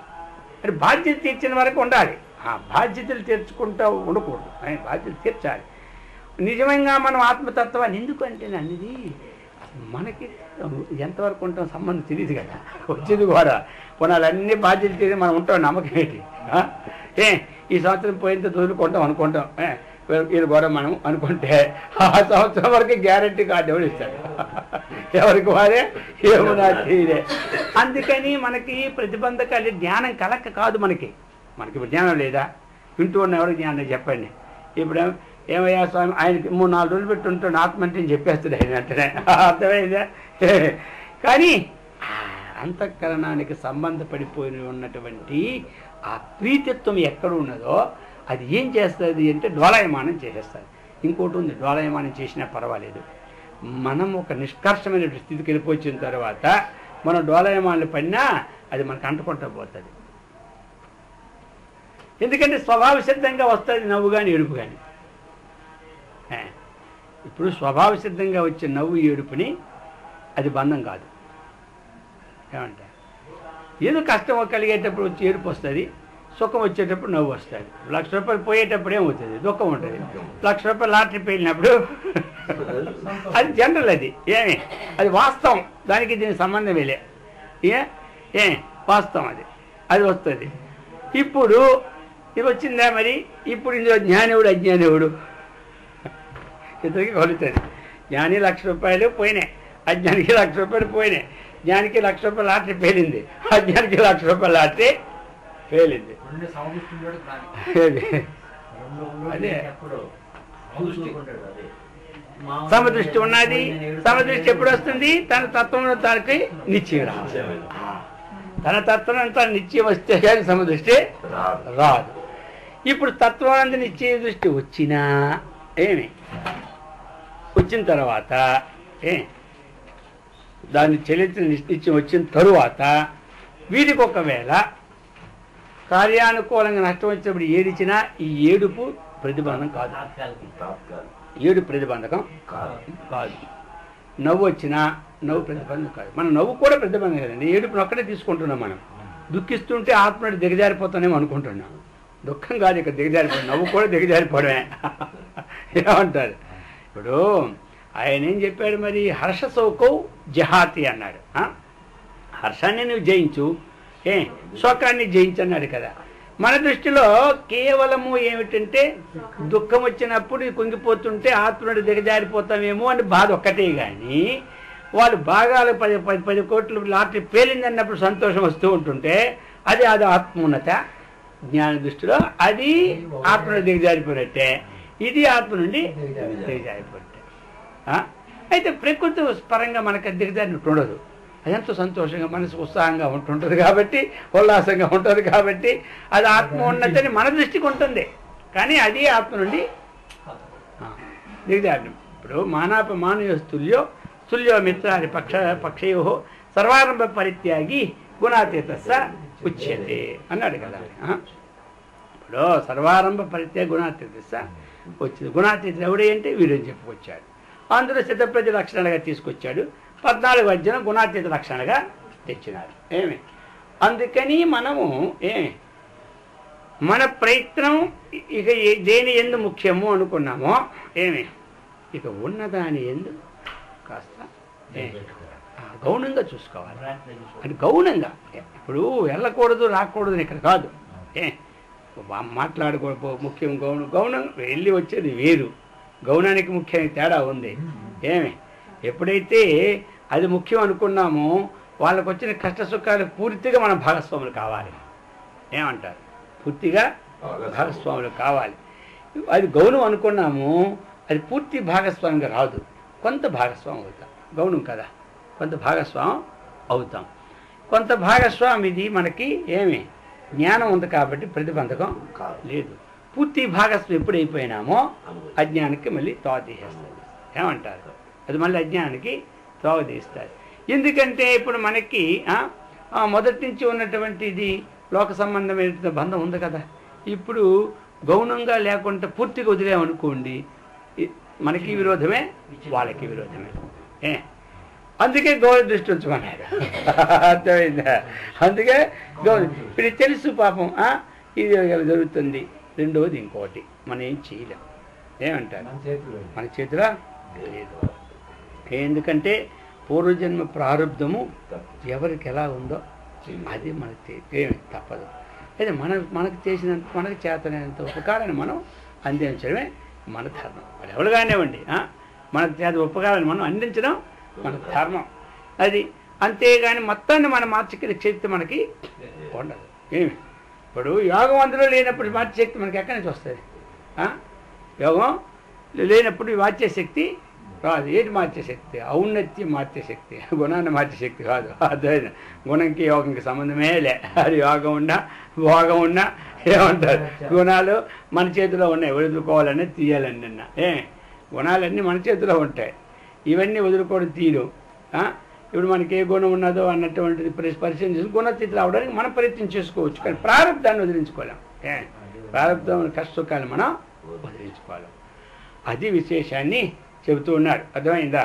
మరి బాధ్యత తీర్చిన వరకు ఉండాలి. ఆ బాధ్యతలు తీర్చుకుంటూ ఉండకూడదు. బాధ్యతలు తీర్చాలి. నిజంగా మనం ఆత్మతత్వాన్ని ఎందుకంటే అన్నది మనకి ఎంతవరకు ఉంటాం సంబంధం తెలియదు కదా. వచ్చేది కూడా కొనాలన్నీ బాధ్యతలు తీరి మనం ఉంటాం. నమ్మకం ఏంటి? ఈ సంవత్సరం పోయినంత వదులుకుంటాం అనుకుంటాం. వీళ్ళు కూడా మనం అనుకుంటే ఆ సంవత్సరం వరకు గ్యారంటీ కార్డు ఎవరు ఇస్తాడు? ఎవరికి వారే ఏమన్నా తీరే. అందుకని మనకి ప్రతిబంధకాలు జ్ఞానం కలక్క కాదు. మనకి ఇప్పుడు జ్ఞానం లేదా? వింటూ ఉన్న ఎవరికి జ్ఞానం చెప్పండి. ఇప్పుడు ఏమయ్యా స్వామి ఆయనకి 3-4 రోజులు పెట్టి ఉంటాడు ఆత్మంటే చెప్పేస్తాడు ఆయన అంటేనే. అర్థమైందా? కానీ అంతఃకరణానికి సంబంధపడిపోయి ఉన్నటువంటి ఆ ప్రీతిత్వం ఎక్కడ ఉన్నదో అది ఏం చేస్తుంది అంటే డోలాయమానం చేసేస్తుంది. ఇంకోటి ఉంది, డోలాయమానం చేసినా పర్వాలేదు. మనం ఒక నిష్కర్షమైన స్థితికి వెళ్ళిపోయిన తర్వాత మనం డోలాయమానాలు పడినా అది మనకు అంటుకుంటూ పోతుంది. ఎందుకంటే స్వభావ సిద్ధంగా వస్తుంది నవ్వు కానీ ఏడుపు కానీ. ఇప్పుడు స్వభావ సిద్ధంగా వచ్చే నవ్వు ఏడుపుని అది బంధం కాదు. ఏమంటారు? ఏదో కష్టం కలిగేటప్పుడు వచ్చి ఏడుపు వస్తుంది, సుఖం వచ్చేటప్పుడు నవ్వు వస్తుంది. 1,00,000 రూపాయలు పోయేటప్పుడు ఏమవుతుంది? దుఃఖం ఉంటుంది. 1,00,000 రూపాయలు లాటరీ పేలినప్పుడు అది జనరల్. అది అది వాస్తవం. దానికి దీనికి సంబంధం వేలే. వాస్తవం అది వస్తుంది. ఇప్పుడు ఇది వచ్చిందా? మరి ఇప్పుడు ఇందులో జ్ఞానేవుడు అజ్ఞానేవుడు ఇద్దరికి కలుగుతుంది. జ్ఞాని 1,00,000 రూపాయలు పోయినాయి, అజ్ఞానికి 1,00,000 రూపాయలు పోయినాయి. జ్ఞానికి 1,00,000 రూపాయలు లాటరీ పేలింది, అజ్ఞానికి 1,00,000 రూపాయలు లాటరీ పేలింది. అదే సమదృష్టి ఉన్నది. సమదృష్టి ఎప్పుడు వస్తుంది? తన తత్వం తనకి నిశ్చయం రాదు. తన తత్వం అంతా నిశ్చయం వస్తే కానీ సమదృష్టి రాదు. ఇప్పుడు తత్వానంద నిశ్చయ దృష్టి వచ్చినా వచ్చిన తర్వాత దాన్ని చెల్లించిన నిశ్చయం వచ్చిన తరువాత వీరికి ఒకవేళ కార్యానుకూలంగా నష్టం వచ్చినప్పుడు ఏడిచినా ఈ ఏడుపు ప్రతిబంధం కాదు. ఏడుపు ప్రతిబంధకం కాదు. నవ్వు వచ్చినా నవ్వు ప్రతిబంధం కాదు. మన నవ్వు కూడా ప్రతిబంధం కదండి. ఏడుపుని ఒక్కటే తీసుకుంటున్నాం. మనం దుఃఖిస్తుంటే ఆత్మని దిగజారిపోతానేమో అనుకుంటున్నాం. దుఃఖం కాదు ఇక్కడ దిగజారిపోవడం, నవ్వు కూడా దిగజారిపోవడమే. ఏమంటారు? ఇప్పుడు ఆయన ఏం చెప్పాడు మరి? హర్ష శోకౌ జహాతి అన్నాడు. హర్షాన్ని నువ్వు జయించు, శోకాన్ని జయించన్నాడు కదా. మన దృష్టిలో కేవలము ఏమిటంటే దుఃఖం వచ్చినప్పుడు కుంగిపోతుంటే ఆత్మనుడు దిగజారిపోతామేమో అని బాధ ఒక్కటే. కానీ వాళ్ళు భాగాలు 10 కోట్లు లాటరీ పేలింది అన్నప్పుడు సంతోషం వస్తూ ఉంటుంటే అది ఆత్మోన్నత. జ్ఞాన దృష్టిలో అది ఆత్మనుడు దిగజారిపోయినట్టే, ఇది ఆత్మ నుండి దిగజారిపోయినట్టే. అయితే ప్రకృతి పరంగా మనకు దిగజారినట్టు ఉండదు. అదెంతో సంతోషంగా మనసు ఉత్సాహంగా ఉంటుంటుంది కాబట్టి, ఉల్లాసంగా ఉంటుంది కాబట్టి అది ఆత్మ ఉన్నదని మన దృష్టికి ఉంటుంది. కానీ అది ఆత్మ నుండి దిగజారి. ఇప్పుడు మానవ తుల్యో తుల్యో మిత్రాది పక్షయో సర్వారంభ పరిత్యాగి గుణాతీతస్స ఉచ్యతే అన్నాడు కదా. ఇప్పుడు సర్వారంభ పరిత్యాగి గుణాతీతస్స వచ్చింది. గుణాతీత ఎవడే అంటే వీరని చెప్పుకొచ్చాడు. అందులో సిద్ధప్రతి లక్షణాలుగా తీసుకొచ్చాడు. 14 అధ్యాయం గుణాతీత లక్షణాలుగా తెచ్చినారు. అందుకని మనము మన ప్రయత్నం ఇక దేని ఎందు ముఖ్యము అనుకున్నామో ఇక ఉన్నదాని ఎందు కాస్త గౌనంగా చూసుకోవాలి. అంటే గౌనంగా ఇప్పుడు వెళ్ళకూడదు రాకూడదు ఇక్కడ కాదు. మాట్లాడకూడదు ముఖ్యం. గౌనం వెళ్ళి వచ్చేది వేరు, గౌనానికి ముఖ్యమైన తేడా ఉంది. ఎప్పుడైతే అది ముఖ్యం అనుకున్నామో వాళ్ళకు వచ్చిన కష్ట సుఖాలు పూర్తిగా మనం భాగస్వాములు కావాలి. ఏమంటారు? పూర్తిగా భాగస్వాములు కావాలి. అది గౌనం అనుకున్నాము, అది పూర్తి భాగస్వామిగా రాదు, కొంత భాగస్వామి అవుతాం. గౌణం కదా, కొంత భాగస్వామి అవుతాం. కొంత భాగస్వామి ఇది మనకి ఏమి జ్ఞానం ఉంది కాబట్టి ప్రతిబంధకం లేదు. పూర్తి భాగస్వామి ఎప్పుడైపోయినామో అజ్ఞానికి మళ్ళీ తోవ తీసేస్తుంది. ఏమంటారు? అది మళ్ళీ అజ్ఞానానికి తోవ తీస్తారు. ఎందుకంటే ఇప్పుడు మనకి మొదటి నుంచి ఉన్నటువంటి ఇది లోక సంబంధమైన బంధం ఉంది కదా. ఇప్పుడు గౌణంగా లేకుండా పూర్తిగా వదిలేమనుకోండి, మనకి విరోధమే, వాళ్ళకి విరోధమే. అందుకే గౌరవ దృష్టి ఉంచమన్నాడు. అర్థమైందా? అందుకే గౌరవ ఇప్పుడు తెలుసు పాపం ఇది జరుగుతుంది. రెండవది ఇంకోటి, మనం ఏం చేయలేం. ఏమంటారు? మన చేతిలో లేదు. ఎందుకంటే పూర్వజన్మ ప్రారంధము ఎవరికి ఎలా ఉందో అది మనకి ఏమి తప్పదు. అయితే మనకు చేసినంత, మనకు చేతనైనంత ఉపకారాన్ని మనం అందించడమే మన ధర్మం. అది ఎవరు కానివ్వండి, మనకు చేత ఉపకారాన్ని మనం అందించడం మన ధర్మం. అది అంతేగాని మొత్తాన్ని మనం మార్చగలిగే శక్తి మనకి ఉండదు. ఏమి ఇప్పుడు యోగం అందులో లేనప్పుడు మార్చే శక్తి మనకి ఎక్కడి నుంచి వస్తుంది? యోగం లేనప్పుడు మార్చే శక్తి రాదు. ఏంటి మార్చే శక్తి? ఔన్నత్యం మార్చే శక్తి, గుణాన్ని మార్చే శక్తి కాదు. అదే గుణంకి యోగంకి సంబంధమే లే. అది యోగం ఉన్నా భోగం ఉన్నా ఏమంటారు? గుణాలు మన చేతిలో ఉన్నాయి, వదులుకోవాలని తీయాలని. నిన్న గుణాలన్నీ మన చేతిలో ఉంటాయి, ఇవన్నీ వదులుకోవడం తీరు. ఇప్పుడు మనకి ఏ గుణం ఉన్నదో అన్నటువంటిది పరిశీలన చేసి గుణస్థితిలో అవడానికి మనం ప్రయత్నం చేసుకోవచ్చు. కానీ ప్రారంభాన్ని వదిలించుకోలేం. ప్రారంభం కష్టసుఖాలు మనం వదిలించుకోలేం. అది విశేషాన్ని చెబుతూ ఉన్నారు. అర్థమైందా?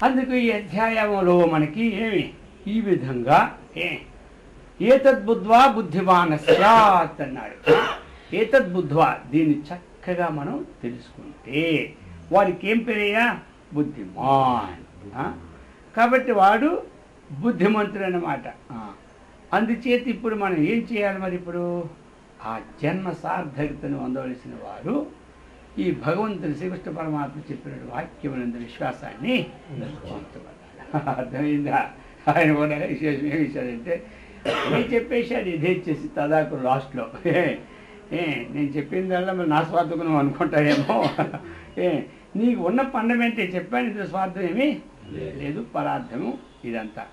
అందుకు ఈ అధ్యాయంలో మనకి ఏమి ఈ విధంగా ఏతద్బుద్ధ్వా బుద్ధిమానస్యాత్ అన్నాడు. ఏతద్బుద్ధ్వా, దీన్ని చక్కగా మనం తెలుసుకుంటే వాడికి ఏం పేరయ్యా? బుద్ధిమాన్. కాబట్టి వాడు బుద్ధిమంతుడు అన్నమాట. అందుచేత ఇప్పుడు మనం ఏం చేయాలి? మరి ఇప్పుడు ఆ జన్మ సార్థకతను పొందవలసిన వారు ఈ భగవంతుని శ్రీకృష్ణ పరమాత్మ చెప్పిన వాక్యమునందు విశ్వాసాన్ని అర్థమైందా? ఆయన కూడా విశేషం ఏమి ఇచ్చాడంటే, నేను చెప్పేశాడు యథేచ్ఛసి తదాకు లాస్ట్లో. నేను చెప్పిందల్లా మరి నా స్వార్థకు నువ్వు అనుకుంటావేమో. నీకు ఉన్న ఫండమెంటే చెప్పాను, ఇందులో స్వార్థం ఏమీ లేదు, పరార్థము ఇదంతా.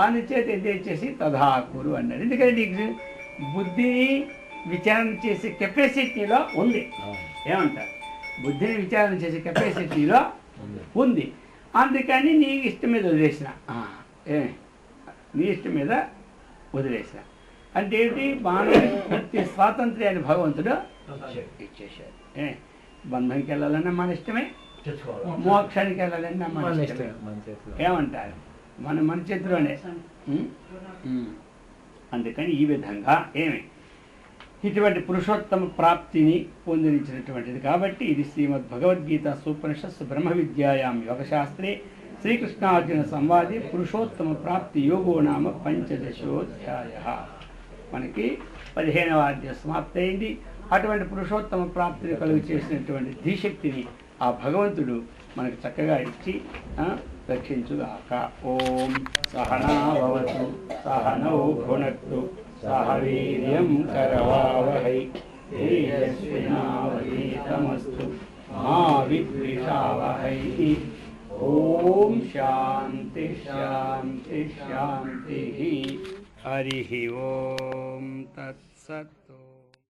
అందుచేత యథేచ్ఛసి తదాకురు అన్నాడు. ఎందుకంటే నీకు బుద్ధిని విచారణ చేసే కెపాసిటీలో ఉంది. ఏమంటారు? బుద్ధిని విచారణ చేసే కెపాసిటీలో ఉంది. అందుకని నీ ఇష్టం మీద వదిలేసిన, నీ ఇష్టం మీద వదిలేసిన అంటే ఏంటి? మానవుడికి పూర్తి స్వాతంత్ర్యాన్ని భగవంతుడు ఇచ్చేశాడు. బంధంకి వెళ్ళాలన్నా మన ఇష్టమే, మోక్షానికి వెళ్ళాలన్నా మన ఇష్టమే. ఏమంటారు? మన చేతిలోనే. అందుకని ఈ విధంగా ఇటువంటి పురుషోత్తమ ప్రాప్తిని పొందించినటువంటిది. కాబట్టి ఇది శ్రీమద్ భగవద్గీత సూపనిషత్సు బ్రహ్మ విద్యాయాం యోగశాస్త్రే శ్రీకృష్ణార్జున సంవాదే పురుషోత్తమ ప్రాప్తి యోగో నామ పంచదశోధ్యాయ. మనకి 15వ అధ్యాయం సమాప్తయింది. అటువంటి పురుషోత్తమ ప్రాప్తిని కలుగు చేసినటువంటి ధీశక్తిని ఆ భగవంతుడు మనకు చక్కగా ఇచ్చి రక్షించుగాక. ఓం సహనాభవతు సహనౌ భునక్తు సహ వీర్యం కరవావహై తేజస్వినావధీతమస్తు మా విద్విషావహై. ఓం శాంతి శాంతి శాంతి. హరి ఓం తత్సత్.